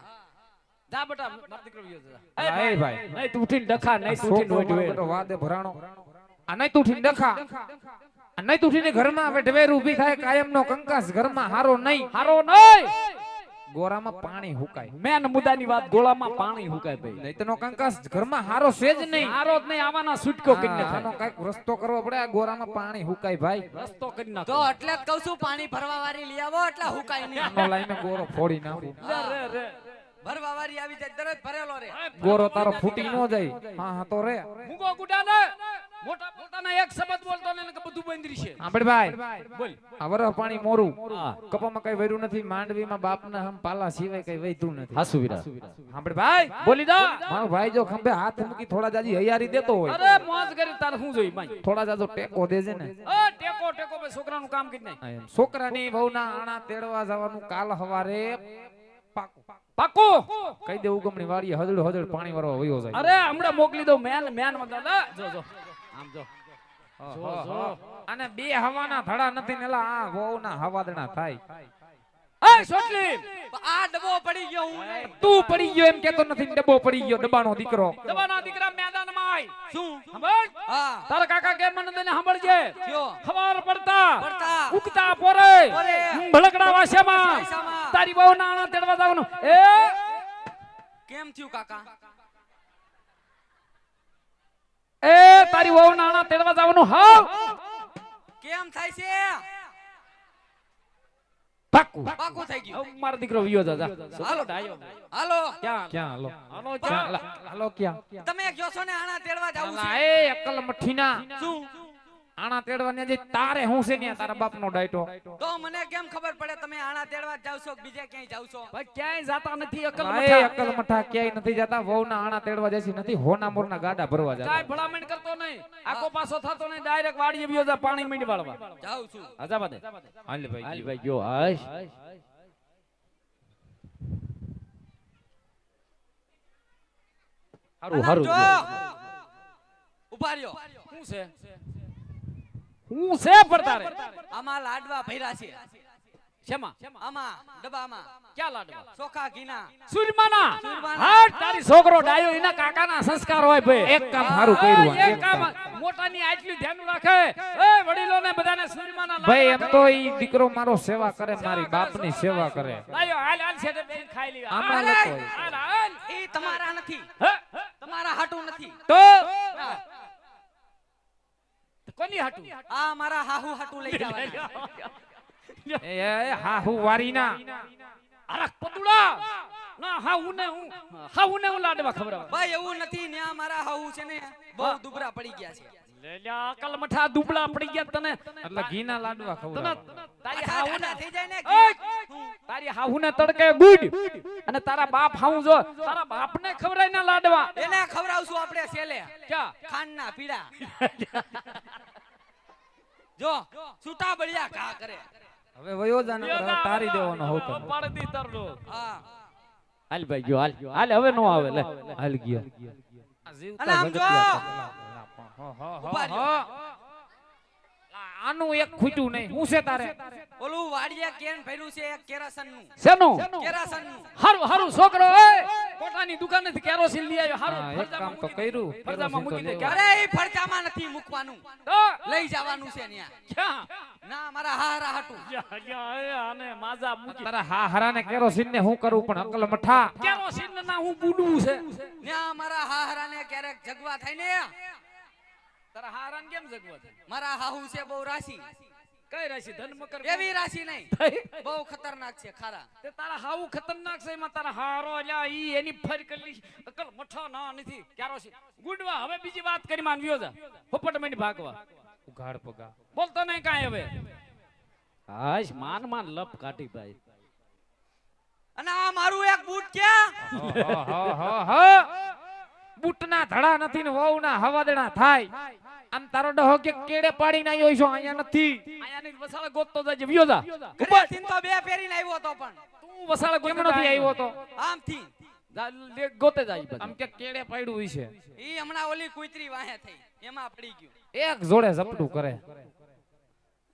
Speaker 1: જા બેટા માર દીકરો વિયો જા.
Speaker 2: લાય ભાઈ
Speaker 1: નહીં તું ઉઠીને ડખા, નહીં તું ઉઠીને
Speaker 2: છોકરો
Speaker 1: ઓઢવે.
Speaker 2: બેટો વાદે ભરાણો આ નહીં તું ઉઠીને ડખા, આ નહીં તું ઉઠીને ઘરમાં વેઠવેર ઊભી થાય, કાયમનો કંકાસ ઘરમાં હારો નહીં.
Speaker 1: હારો નહીં.
Speaker 2: ગોરામાં પાણી હુકાય,
Speaker 1: મેન મુદ્દાની વાત, ગોળામાં પાણી હુકાય ભાઈ.
Speaker 2: નહીં તનો કંકાસ ઘરમાં હારો છે જ નહીં.
Speaker 1: હારો જ નહીં, આવાના છૂટકો કરીને
Speaker 2: આનો
Speaker 1: થાય.
Speaker 2: કઈક રસ્તો કરવો પડે, આ ગોરામાં પાણી હુકાય ભાઈ.
Speaker 1: રસ્તો કરી નાખો.
Speaker 3: તો એટલે જ કહું છું પાણી ભરવા વાળી લઈ આવો એટલે હુકાય નહીં.
Speaker 2: આનો લાઈને ગોરો ફોડી નાખું.
Speaker 1: રે રે
Speaker 3: ભરવા વાળી આવી જાય દરજ ભરેલો રે.
Speaker 2: ગોરો તારો ફૂટી ન જાય. હા હા તો રે.
Speaker 1: મુગો ગુડાને મોટા પોતાના એક શબ્દ બોલતો ને એને કે બધું બંધરી છે.
Speaker 2: સાંભળ ભાઈ,
Speaker 1: બોલ.
Speaker 2: આ વરહ પાણી મોરું,
Speaker 1: હા.
Speaker 2: કપામાં કઈ વર્યું નથી, માંડવીમાં બાપના હમ પાલા સિવાય કઈ વૈતું નથી.
Speaker 1: હાસુ વીરા.
Speaker 2: સાંભળ ભાઈ,
Speaker 1: બોલી જા.
Speaker 2: મારો ભાઈ જો ખંભે હાથ મૂકી થોડા જાજી હૈયારી દેતો હોય,
Speaker 1: અરે મોજ કરી તાર શું જોઈ માઈ.
Speaker 2: થોડા જાજો ટેકો દેજે ને.
Speaker 1: ટેકો ટેકો બે છોકરાનું કામ કરી નાખ.
Speaker 2: હા, એમ. છોકરાની વહુના આણા તેડવા જવાનું કાલ હવારે પાકું.
Speaker 1: પાકો.
Speaker 2: કહી દે ઉગમણી વાડીએ હજડ હજડ પાણી વાળવા વયો જાય.
Speaker 1: અરે હમણાં મોકલી દઉં મેન મેન મગાલા. જો જો આમ જો.
Speaker 2: અને બે હવાના ધડા નથી ને એલા આ વહુના હવાદણા થાય.
Speaker 1: એ સોટલી
Speaker 3: આ ડબો પડી ગયો હું નહીં.
Speaker 2: તું પડી ગયો એમ કેતો નથી, ડબ્બો પડી ગયો, ડબ્બાનો દીકરો.
Speaker 1: દબાના દીકરા મેદાનમાં આય.
Speaker 3: શું?
Speaker 1: સાંભળ.
Speaker 3: હા
Speaker 1: તારા કાકા કે મને તને સાંભળજે.
Speaker 3: કયો?
Speaker 1: ખબર પડતા
Speaker 3: પડતા.
Speaker 1: ઉગતા પોરે
Speaker 3: પોરે.
Speaker 1: ભળકડા વાસ્યામાં
Speaker 3: વાસ્યામાં.
Speaker 1: તારી બહુ નાણા તેડવા જવાનું. એ
Speaker 3: કેમ થયું કાકા?
Speaker 1: એ તારી બહુ નાણા તેડવા જવાનું. હાવ
Speaker 3: કેમ થાય છે?
Speaker 1: પાકું.
Speaker 3: પાકું થઈ ગયું.
Speaker 1: હવે મારો દીકરો વિયો જા જા.
Speaker 3: હાલો.
Speaker 1: ડાયો.
Speaker 3: હાલો
Speaker 1: ક્યાં
Speaker 2: ક્યાં હાલો?
Speaker 1: હાલો ક્યાં?
Speaker 2: હાલો ક્યાં?
Speaker 3: તમે કયો છો ને આણા તેડવા જાવું
Speaker 2: અલા,
Speaker 3: છે.
Speaker 2: એ અકલ મઠીના
Speaker 3: શું?
Speaker 2: આણા તેડવાની જે તારે હું છે ને તારા બાપનો ડાયટો.
Speaker 3: તો મને કેમ ખબર પડે તમે આણા તેડવા જાવ છો કે બીજે ક્યાંય જાવ છો?
Speaker 1: ભાઈ ક્યાંય જાતા નથી અકલ
Speaker 2: એ
Speaker 1: મઠા.
Speaker 2: અકલ મઠા ક્યાંય નથી જતા, વહુના આણા તેડવા જશે નથી, હોના મોરના ગાડા ભરવા જતા.
Speaker 1: કાંઈ ભલામણ કરતો નહીં. આખો પાછો થતો નહીં, ડાયરેક્ટ વાડીએ વિયો જા પાણી મીંડ વાળવા.
Speaker 3: જાઉં છું.
Speaker 1: આજા બાદે.
Speaker 2: હાલ ભાઈ,
Speaker 1: હાલ ભાઈ ગયો હાશ. હારું હારું.
Speaker 3: જો ઉભા રહ્યો.
Speaker 1: શું છે? હું છે પડતા રે.
Speaker 3: આમાં લાડવા ભર્યા છે.
Speaker 1: શેમાં?
Speaker 3: આમાં ડબ્બામાં
Speaker 1: ક્યાં લાડવા?
Speaker 3: ચોખા ઘીના.
Speaker 1: સુરમાના.
Speaker 3: સુરમાના.
Speaker 1: હા તારી છોકરો ડાયો એના કાકાના સંસ્કાર હોય ભાઈ.
Speaker 2: એક કામ સારું કર્યું.
Speaker 1: એક કામ મોટાની આટલી ધ્યાન રાખે. એ વડીલોને બધાને સુરમાના લાડવા
Speaker 2: ભાઈ એમ
Speaker 1: કરે.
Speaker 2: તો ઈ દીકરો મારો સેવા કરે, મારી બાપની સેવા કરે.
Speaker 1: લાયો હાલ હાલ છે તે બેન ખાઈ લે.
Speaker 2: આમાં
Speaker 1: હાલ,
Speaker 2: લોકો હોય.
Speaker 1: હાલ, હાલ.
Speaker 3: ઈ તમારા નથી.
Speaker 1: હે?
Speaker 3: તમારા હાટું નથી.
Speaker 2: તો
Speaker 3: હા.
Speaker 1: કોની હાટું?
Speaker 3: આ મારા હાહુ હાટું લઈ જવાના.
Speaker 2: એ હા હું વારીના
Speaker 1: અરે પતુડા ના હા હું લાડવા ખવડાવવા.
Speaker 3: ભાઈ એવું નથી ને આ મારા હાહુ છે ને બહુ દુબળા પડી ગયા છે.
Speaker 1: લે લ્યા અકલ મઠા દુબળા પડી ગયા તને.
Speaker 2: એટલે ઘીના લાડવા
Speaker 1: તને
Speaker 2: ખવડાવવા.
Speaker 1: તારી
Speaker 3: આ
Speaker 1: હાહુને
Speaker 3: ઠાઠા થઈ જાય ને
Speaker 1: ઓય!
Speaker 3: હું.
Speaker 1: તારી હાહુને તડકે ગુડ અને તારા બાપ હાઉ જો તારા બાપને ખવડાય ના લાડવા.
Speaker 3: એને ખવડાવશું આપણે છેલે
Speaker 1: ક્યાં?
Speaker 3: ખાંડના પીડા. જો છૂટા બળિયા ઘા કરે.
Speaker 2: હવે વયો જાને તારી દેવાનો હોતો.
Speaker 1: પાડદી તરનો.
Speaker 3: હા
Speaker 1: હાલ ભાઈ ગયો હાલ હાલ હવે નો આવે લે.
Speaker 2: હાલ ગયો.
Speaker 3: અને આમ જો. ઉભા રહ્યો.
Speaker 2: આનું એક ખૂટ્યું નહીં, હું છે તારે?
Speaker 3: ઓલું વાડિયા કેન ભર્યું છે એક કેરાસન નું.
Speaker 1: શેનું?
Speaker 3: કેરાસન નું.
Speaker 1: હારું હારું છોકરો એ કોટાની દુકાનેથી કેરોસીન લઈ આવ્યો.
Speaker 2: હા,
Speaker 1: હારું
Speaker 2: એક કામ તો કર્યું.
Speaker 1: ફરજામાં મૂકી દે.
Speaker 3: અરે ઈ ફરજામાં નથી મૂકવાનું.
Speaker 1: તો
Speaker 3: લઈ જવાનું છે ન્યા.
Speaker 1: ક્યાં?
Speaker 3: ના મારા હારા હાટું.
Speaker 1: આને માજા મૂકી.
Speaker 2: તારા હા હરાને કેરોસીન ને હું કરું પણ અકલ મઠા.
Speaker 1: કેરોસીન ના હું બુડવું છે.
Speaker 3: ન્યા મારા હારાને ક્યારેક જગવા થાય ને.
Speaker 1: તારા હારાન કેમ જગવા છે?
Speaker 3: મારા હાહુ છે બહુ રાશિ.
Speaker 1: કઈ રાશિ? ધન મકર
Speaker 3: એવી રાશિ નહીં. બહુ ખતરનાક છે ખારા.
Speaker 1: તે તારા હાવું ખતરનાક છે. એમાં તારા હારો અલ્યા ઈ એની ફર કરી અકલ મઠા ના નથી. કેરોસીન ગુડવા. હવે બીજી વાત કરી માનવ્યો જા હોપટ મેં ભાગવા.
Speaker 2: ઉઘાડ પગા.
Speaker 1: બોલતો નહીં કાંઈ હવે. હાશ માન માન લપ કાઢી ભાઈ.
Speaker 3: અને આ મારું એક બૂટ ક્યાં?
Speaker 2: બૂટના ધડા નથી ને વહુના હવાદણા થાય. આમ તારો ડહો કે કેડે પાડીને આવ્યો છો અહીંયા નથી અહીંયાની વસાળે ગોતતો જાય વિયો જા
Speaker 3: ઘરેથી તો બે ફેરીને આવ્યો તો પણ
Speaker 2: તું વસાળે કેમ નથી આવ્યો તો
Speaker 3: આમથી
Speaker 2: ગોતે જાય આમ કે કેડે પાડ્યું હોય છે
Speaker 3: ઈ હમણાં ઓલી કુતરી વાહે થઈ એમાં પડી ગયું
Speaker 2: એક જોડે ઝપટું કરે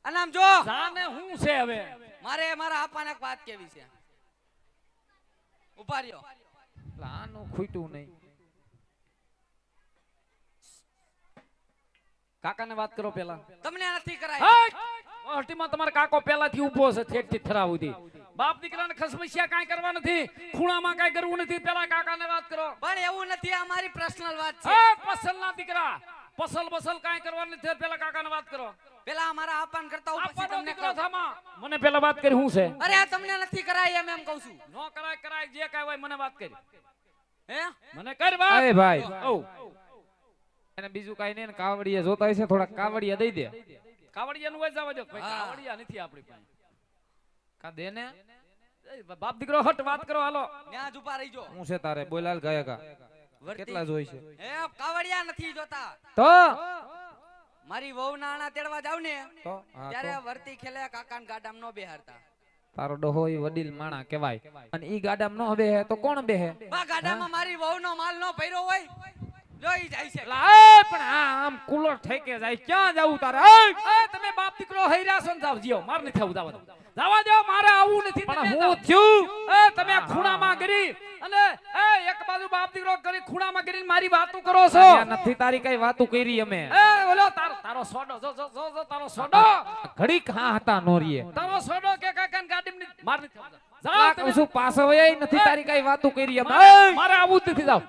Speaker 3: અને આમ જો
Speaker 2: જાને હું છે હવે
Speaker 3: મારે મારા આપાને એક વાત કેવી છે ઉભા રહ્યો
Speaker 2: આનું ખૂટ્યું નહીં
Speaker 1: કાકાને વાત કરો પેલા
Speaker 3: તમને નથી કરાય
Speaker 2: હટીમાં તમારો કાકો પહેલાથી ઊભો છે ઠેઠથી થરા સુધી બાપ દીકરાને ખસમસિયા કાંઈ કરવા નથી ખૂણામાં કાંઈ કરવું નથી પેલા કાકાને વાત કરો
Speaker 3: પણ એવું નથી આ મારી પર્સનલ વાત છે
Speaker 2: એ પસલના દીકરા પસલ કાંઈ કરવાનું નથી પેલા કાકાને વાત કરો
Speaker 3: પેલા મારા આપાન કરતા હું પછી
Speaker 2: આપવાનો
Speaker 3: તમને
Speaker 2: દીકરો
Speaker 3: કહું.
Speaker 2: થામા મને પેલા વાત કરી હું છે
Speaker 3: અરે આ તમને નથી કરાય એમ કહું છું
Speaker 2: નો કરાય જે કાંઈ હોય મને વાત કરી
Speaker 3: હે
Speaker 2: મને કર વાત
Speaker 1: એ ભાઈ
Speaker 2: ઓ
Speaker 1: એને બીજું કાઈ નહીં ને કાવડિયા જોતા હશે થોડા કાવડિયા દઈ દે
Speaker 2: કાવડિયાનું હોય જવા દો ભાઈ
Speaker 3: હા.
Speaker 2: કાવડિયા નથી આપણી પાસે
Speaker 1: કા દે ને
Speaker 2: એ બાપ દીકરો હટ વાત કરો હાલો
Speaker 3: ન્યા જ ઉભા રહીજો
Speaker 1: હું છે તારે બોલાલ ગાયકા કેટલા જોઈ છે
Speaker 3: હે કાવડિયા નથી જોતા
Speaker 1: તો
Speaker 3: મારી વહુ નાણા તેડવા જાવ ને
Speaker 1: તો હા
Speaker 3: ત્યારે
Speaker 1: તો
Speaker 3: વર્તી ખેલે કાકાન ગાડામાં નો બેહારતા
Speaker 1: તારો ડોહો ઈ વડીલ માણા કહેવાય અને ઈ ગાડામાં નો બેહે તો કોણ બેહે
Speaker 3: બા ગાડામાં મારી વહુ નો માલ નો ભર્યો હોય જોઈ જાય છે
Speaker 1: એ પણ આ આમ કુલર ઠેકે જાય ક્યાં જાવું તારે
Speaker 2: એ તમે બાપ દીકરો હૈરા છો ને જાવ જીઓ માર નથી આવું જવા દો મારે આવું નથી
Speaker 1: પણ
Speaker 2: તમે
Speaker 1: હું
Speaker 2: જાઓ.
Speaker 1: થયું
Speaker 2: એ તમે ખૂણામાં ગરી અને એ એક બાજુ બાપ દીકરો કરી ખૂણામાં કરીને મારી વાતો કરો છો
Speaker 1: અહીંયા નથી તારી કઈ વાતો કરી અમે
Speaker 2: એ ઓલો તારો સોડો જો તારો સોડો
Speaker 1: ઘડીક હા હતા નોરીએ
Speaker 2: તારો સોડો કે કાકાન ગાડીમાં માર નથી આવું. જાઓ
Speaker 1: લા
Speaker 2: તમે.
Speaker 1: કહું છું પાછો વયાય નથી તારી કઈ વાતો કરી અમે
Speaker 2: મારે આવું જ નથી જાવ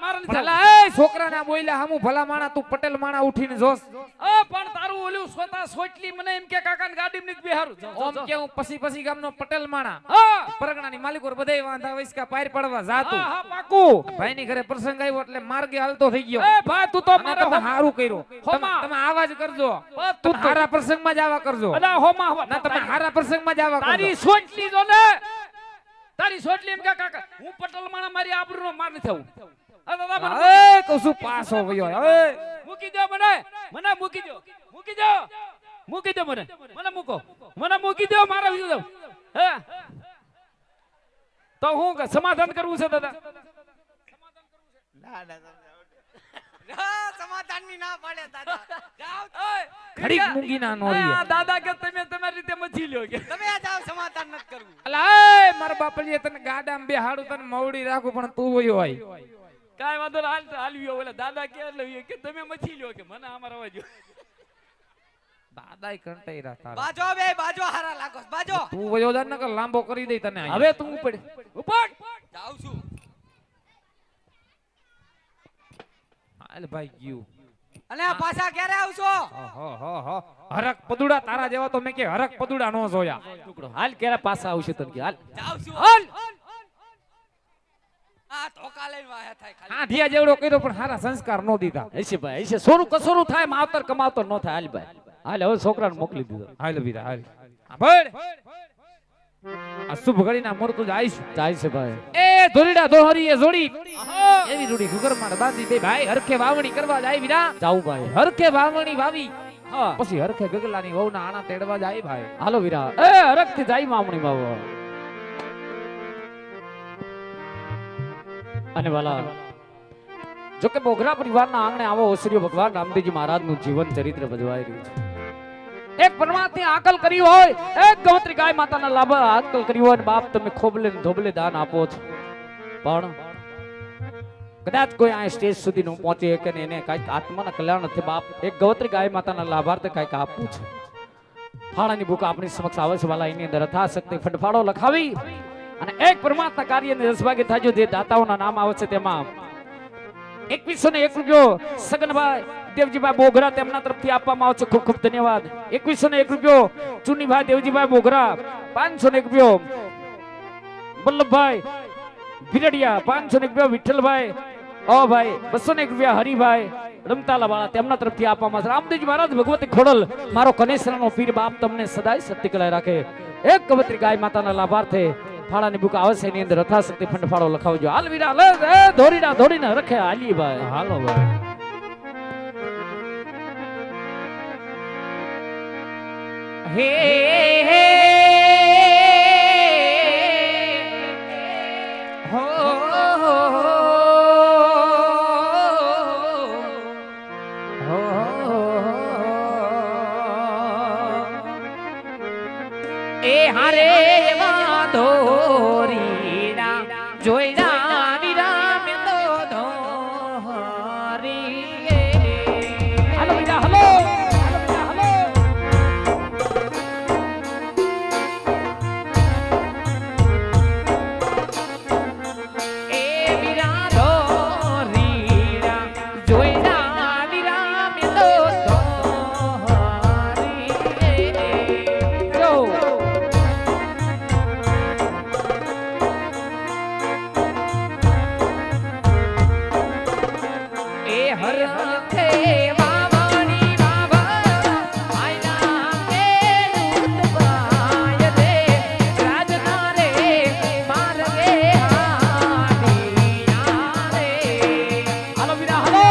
Speaker 2: મારે નથી આવું.
Speaker 1: ભલા એ છોકરાના બોલ્યા હામુ ભલા માણા તું પટેલ માણા ઉઠીને જોસ
Speaker 2: પણ તારું ઓલું સોતા સોટલી મને એમ કે કાકાન ગાડીમાં નથી બેહારું
Speaker 1: ઓમ કે હું પછી ગામનો પટેલ માણા
Speaker 2: હા
Speaker 1: પરગણાની માલિકો બધાય વાંધા વૈસકા પાર પડવા જાતું
Speaker 2: હા પાકું
Speaker 1: ભાઈની ઘરે પ્રસંગ આવ્યો એટલે માર્ગે હાલતો થઈ ગયો
Speaker 2: એ ભાઈ તું તો
Speaker 1: અને
Speaker 2: મારે
Speaker 1: તમે હારું કર્યું
Speaker 2: હોમા.
Speaker 1: તમે આવા જ કરજો
Speaker 2: તું
Speaker 1: તું હારા પ્રસંગમાં જ આવા કરજો
Speaker 2: અલા હોમાં
Speaker 1: ના તમે હારા પ્રસંગમાં જ આવા
Speaker 2: તારી
Speaker 1: કરજો
Speaker 2: સોટલી જો ને તારી સોટલી એમ કે કાકા હું પટલ માણા મારી આબરૂનો માર નથી આવું આ દાદા મને
Speaker 1: એ કહું છું પાછો વયો એ
Speaker 2: મૂકી દો મને મૂકી દો મને મૂકી દો મારા વિશે જાવ હે તો હું કે સમાધાન કરવું છે દાદા
Speaker 3: સમાધાન ની ના પાડે દાદા જાઓ
Speaker 1: ઘડીક મૂંગી ના નોરીએ
Speaker 2: આ દાદા કે તમે તમારી રીતે મચી લ્યો કે
Speaker 3: તમે જાઓ સમાધાન નથી કરવું
Speaker 1: અલા એ મારા બાપલીએ તને ગાડામાં બેહાડું તને મવડી રાખું પણ તું વયો હોય
Speaker 2: કાઈ વાંધો નહીં, હાલવી ઓલા દાદા કે એટલે કે તમે મચી લ્યો કે મને અમાર અવાજ
Speaker 1: દાદાય કંટાઈ રહ્યા તારા
Speaker 3: બાજો બે બાજો હારા લાગો છો, બાજો
Speaker 1: તું વયો જા નકર લાંબો કરી દઈ તને અહીંયા.
Speaker 2: હવે તું ઉપર
Speaker 3: જાઉં છું
Speaker 1: હાલ ભાઈ ગયું
Speaker 3: અને આ પાછા ક્યારે આવશો
Speaker 1: હો હરક પદુડા તારા જેવા તો મેં કે હરક પદુડા નો જોયા
Speaker 2: ટુકડો હાલ કેરા પાછા આવશે તને કે હાલ
Speaker 3: જાઉં છું
Speaker 2: હાલ
Speaker 3: આ ધોકા લઈને વાહે થાય ખાલી
Speaker 1: આઠિયા જેવડો કર્યો પણ હારા સંસ્કાર નો દીધા
Speaker 2: હશે ભાઈ હશે સોરું કસોરું થાય માવતર કમાવતર નો થાય હાલ ભાઈ હાલ હવે છોકરાને મોકલી દીધો
Speaker 1: હાલ વીરા હાલ ભડ આ શુભ ઘડીના મુહૂર્ત જ આવીશું
Speaker 2: જાય છે ભાઈ
Speaker 1: એ ધોરીડા દોહરી એ જોડી એવી જોડી ઘુગર માં બાંધી બે ભાઈ હરખે વાવણી કરવા જાય વીરા
Speaker 2: જાવું ભાઈ
Speaker 1: હરખે વાવણી વાવી
Speaker 2: હા
Speaker 1: પછી હરખે ગગલાની વહુના આણા તેડવા જાય ભાઈ
Speaker 2: હાલો વીરા એ હરખ થી જાય મામણી બાબો અને વાલા જો કે બોગરા પરિવારના આંગણે આવો ઓસરીઓ ભગવાન રામદેવજી મહારાજનું જીવન ચરિત્ર ભજવાઈ રહ્યું છે. એક પરમાત્માએ આકલ કરી હોય, એક ગવત્રી ગાય માતાના લાભ આકલ કરી હોય, બાપ તમે ખોબલે ને ધોબલે દાન આપો છો, પણ કદાચ કોઈ આ સ્ટેજ સુધી ન પહોંચે કે એને કઈક આત્માના કલ્યાણ નથી બાપ એક ગવત્રી ગાય માતાના લાભાર્થે કઈક આપવું છે. ફાળાની બુક આપણી સમક્ષ આવે છે વાલા, એની અંદર યથાશક્તિ ફંડફાળો લખાવી અને એક પરમાત્મા કાર્યને દસભાગે થાજો જે દાતાઓના નામ આવે છે તેમાં 2101 રૂપિયો સગનભાઈ દેવજીભાઈ બોગરા તેમના તરફથી આપવામાં આવે છે. ખૂબ ખૂબ ધન્યવાદ. 2101 રૂપિયો ચુનીભાઈ દેવજીભાઈ બોગરા, 501 રૂપિયો વલ્લભભાઈ ભીરડિયા, 501 રૂપિયો વિઠ્ઠલભાઈ ઓ ભાઈ, 201 રૂપિયા હરિભાઈ રમતાલા વાળા તેમના તરફથી આપવામાં આવે છે. રામદેવજી મહારાજ ભગવતી ખોડલ મારો કનેસરાનો પીર બાપ તમને સદાય સત્ય કલાય રાખે. એક કવત્રી ગાય માતાના લાભાર્થે ફાળાની બુક આવે છે, એની અંદર યથાશક્તિ ફંડ ફાળો લખાવજો. હાલ વીરા દોડીને રખે હાલી ભાઈ.
Speaker 1: હાલો ભાઈ હે હો એ હારે વાધોરીના જોઈના વિરામ તો ધોરી હાલો બીજા હાલો એ વિરા ધોરીના જોઈના વિરામ તો ધોરી જો એ હર હથે વાવણી વાવા આયના કે રૂતબાય રે રાજના રે મારગે હાડિયા રે હાલો વિરા હાલો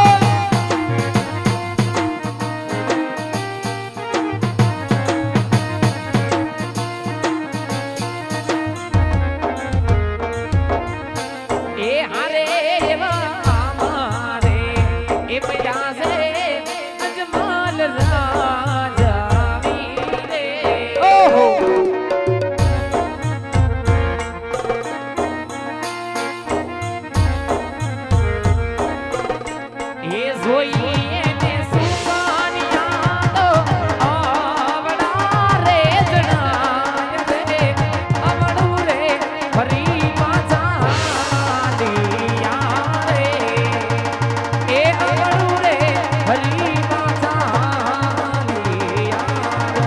Speaker 1: એ હારે મારે એ પયાસે અજમાલ રાજા વીરે ઓહો એ જોઈએ ને સુકાનિયા તો આવડા રે જણાય રે આવડું રે ફરી પાછા દિયા રે એ આવડું રે ફરી પાછા દિયા રે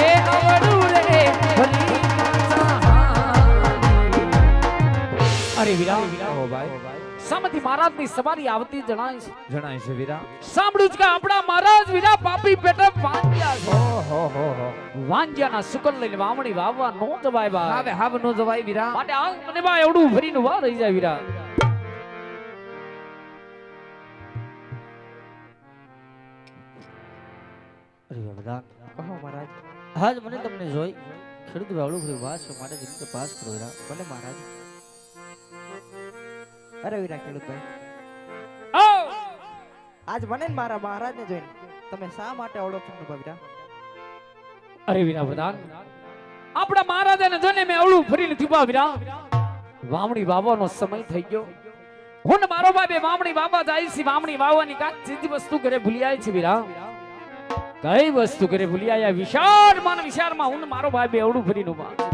Speaker 1: એ આવડું રે ફરી પાછા અરે વીરા
Speaker 2: ઓ ભાઈ
Speaker 1: સામથી મહારાજની સવારી આવતી જણાય છે
Speaker 2: જણાય છે વીરા
Speaker 1: સાંભળ્યું છે કે આપણા મહારાજ વીરા પાપી પેટે વાંજ્યા છે
Speaker 2: હો
Speaker 1: વાંજ્યાના શુકન લઈને વાવણી વાવવા નો જવાય બા
Speaker 2: હવે હાવ નો જવાય વીરા
Speaker 1: માટે આ મને બા એવડું ભરીને વા રહી જાય વીરા
Speaker 4: અરે બધા
Speaker 5: કહો મહારાજ
Speaker 4: આજ મને તમને જોઈ ખેડૂત વાળું ભરી વાસ માટે જિંદગી પાસ કરો રા
Speaker 5: ભલે મહારાજ અરે વીરા ખેડૂતભાઈ
Speaker 1: ઓ
Speaker 5: આજ મને ને મારા મહારાજને જોઈને તમે શા માટે અવળો અનુભવ વીરા
Speaker 1: અરે વીરા પ્રધાન આપણા મહારાજાને જોઈને મેં અવળું ફરીને થીપા વીરા વાવણી વાવવાનો સમય થઈ ગયો હું ને મારો બાપે વાવણી વાવવા જાય છે વાવણી વાવવાની કાંઈક ચીજ વસ્તુ ઘરે ભૂલી આવી છે વીરા કઈ વસ્તુ ઘરે ભૂલી આવ્યા વિશાળ માન વિશાળમાં હું ને મારો બાપે અવળું ફરીને ઉભા છે.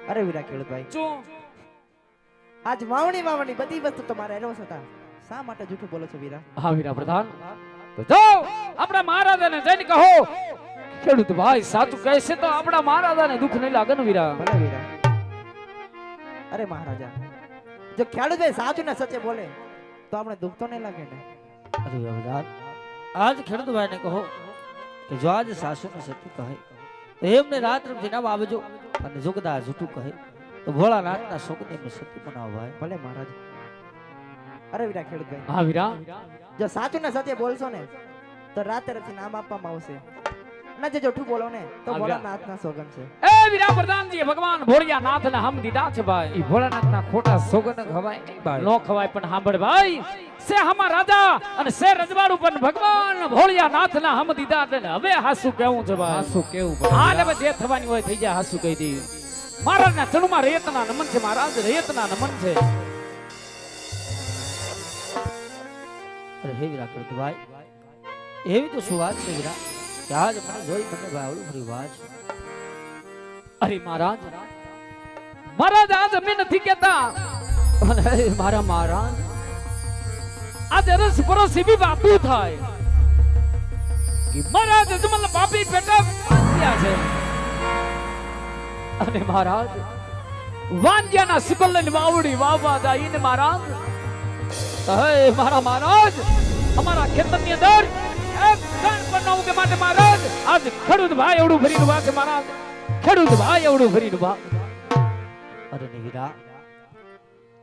Speaker 5: અરે વીરા ખેડૂતભાઈ
Speaker 1: શું
Speaker 5: આજ વાવણી વાવણી બધી વસ્તુ તમારે એરોસ હતા શા માટે જૂઠું બોલો છો વીરા
Speaker 1: હા વીરા પ્રધાન તો જો આપણા મહારાજાને જઈને કહો ખેડૂત ભાઈ સાચું કહેશે તો આપણા મહારાજાને દુઃખ નહીં લાગે ને વીરા
Speaker 5: ભલે વીરા અરે મહારાજા જો ખેડૂતભાઈ સાચું ને સચે બોલે તો આપણે દુઃખ તો નહીં લાગે ને
Speaker 4: અરે બધા આજ ખેડૂત ભાઈને કહો કે જો આજ સાસુ ને સત્ય કહે તો એમને રાત રમથી ના આવજો અને જો કદાચ જૂઠું કહે તો ભોળાનાથના શોકને એમને સત્ય બનાવવાય
Speaker 5: ભલે મહારાજ અરે વીરા ખેડૂતભાઈ
Speaker 1: હા વીરા
Speaker 5: જો સાચું ને સત્ય બોલશો ને તો રાત તરફથી નામ આપવામાં આવશે ના જે જૂઠું બોલો ને તો
Speaker 1: હા,
Speaker 5: ભોળાનાથના સોગંદ છે
Speaker 1: એ વીરા પ્રધાનજી ભગવાન ભોળિયાનાથને હમ દીધા છે ભાઈ
Speaker 2: ઈ ભોળાનાથના ખોટા સોગંદ ખવાય નહીં ભાઈ
Speaker 1: નો ખવાય પણ સાંભળ ભાઈ સે હમા રાજા અને સે રજવાડું પણ ભગવાન ભોળિયાનાથના હમ દીધા છે ને હવે હાસુ કેવું છે ભાઈ
Speaker 2: હાસુ કેવું પડે
Speaker 1: હાલ હવે જે થવાની હોય થઈ જાય હાસુ કહી દઈ મહારાજના ચરણમાં રેતના નમન છે મહારાજ રેતના નમન છે
Speaker 4: અરે હે વીરા ખેડૂત ભાઈ એવી તો શું વાત છે વીરા કે આજ મને જોઈ મને ભાઈ આવડું ભરી વાત છે
Speaker 1: અરે મહારાજ મહારાજ આજ અમે નથી કેતા અને હે મારા મહારાજ આજ રસ પરોસ એવી વાતું થાય કે મહારાજ અજમલ પાપી પેટા વાંજ્યા છે અને મહારાજ વાંજ્યાના સુકલ લઈને વાવડી વાવવા જાય ને મહારાજ હે મારા મહારાજ અમારા ખેતરની અંદર એક કણ પણ ન ઉગે માટે મહારાજ આજ ખેડૂત ભાઈ એવડું ભરીને વા છે મહારાજ ખેડૂત ભાઈ એવડું ભરીને વા
Speaker 4: અરે ને વીરા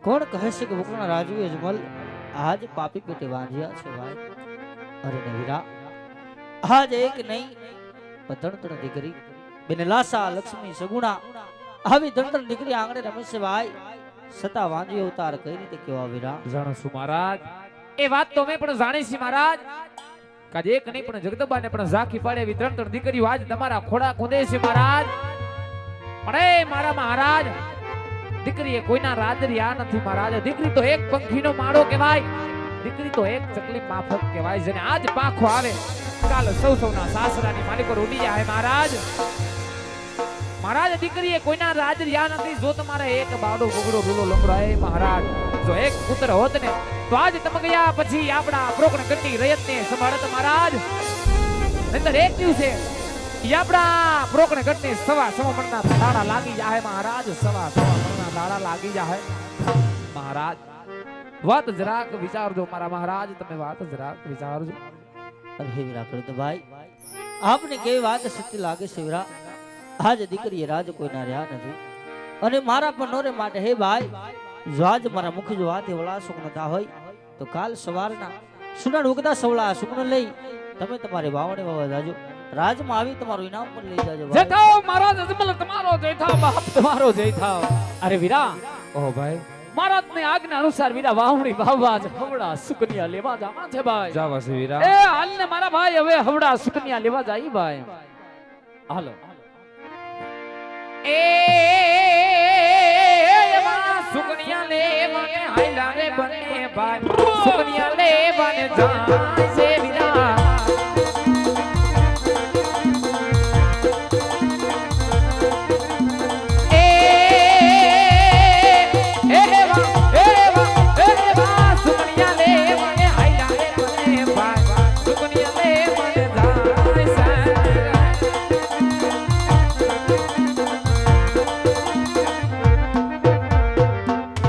Speaker 4: કોણ કહે છે કે વકરના રાજુ અજમલ આજ પાપી પેટે વાંજ્યા છે ભાઈ અરે ને વીરા આજ એક નહીં પણ ધણધણ દીકરી બેને લાસા લક્ષ્મી સગુણા આવી ધણધણ દીકરી આંગણે રમે છે ભાઈ સતા વાંજી અવતાર કઈ રીતે કેવા વીરા
Speaker 2: જાણો છું મહારાજ એ વાત તો અમે પણ જાણી છીએ મહારાજ કાજ એક નહીં પણ જગદંબાને પણ ઝાંખી પાડે એવી ત્રણ ત્રણ દીકરીઓ આજ તમારા ખોડા કૂદે છે મહારાજ પણ એ મારા મહારાજ દીકરી એ કોઈના રાદરિયા નથી મહારાજ દીકરી તો એક પંખીનો માળો કહેવાય દીકરી તો એક ચકલી માફક કહેવાય જેને આજ પાખો આવે કાલ સૌના સાસરાની માલિકો ઉડી જાય મહારાજ મહારાજ દીકરી એ કોઈના રાદરિયા નથી જો તમારે એક બાવડો ગોગડો રૂલો લંગડો એ મહારાજ જો એક પુત્ર હોત ને તો આજ તમે ગયા પછી આપણા પ્રોકણ ગટ્ટી રયતને સંભાળત મહારાજ નહીતર એક દિવસે આપણા પ્રોકણ ગટ્ટી સવા મણના દાડા લાગી જાય મહારાજ સવા મણના દાડા લાગી જાય મહારાજ વાત જરાક વિચારજો મારા મહારાજ તમે વાત જરાક વિચારજો
Speaker 4: અરે હે વીરા ભાઈ આપને કેવી વાત સત્ય લાગે છે વીરા આજ દીકરીએ રાજ કોઈના રહ્યા નથી અને મારા પણ નોરે માટે હે ભાઈ જો આજ મારા મુખ જો હાથે વળા સુગ્ન થા હોય તો કાલ સવારના સુનાડ ઉગતા સવળા સુગ્ન લઈ તમે તમારી વાવણે વાવા જાજો રાજમાં આવી તમારું ઇનામ પણ લઈ જાજો
Speaker 2: જય થાવ મહારાજ અજમલ તમારો જય થાવ બાપ તમારો જય થાવ અરે વીરા ઓહ ભાઈ મહારાજની આજ્ઞા અનુસાર વીરા વાવણી વાવવા જ હવડા સુકન્યા લેવા જાવા છે ભાઈ
Speaker 1: જાવા છે વીરા
Speaker 2: એ હાલને મારા ભાઈ હવે હવડા સુકન્યા લેવા જાય ભાઈ હાલો એ સુકન્યા લેવાને હાઈલા રે બને ભાઈ સુકન્યા લેવાને જાય છે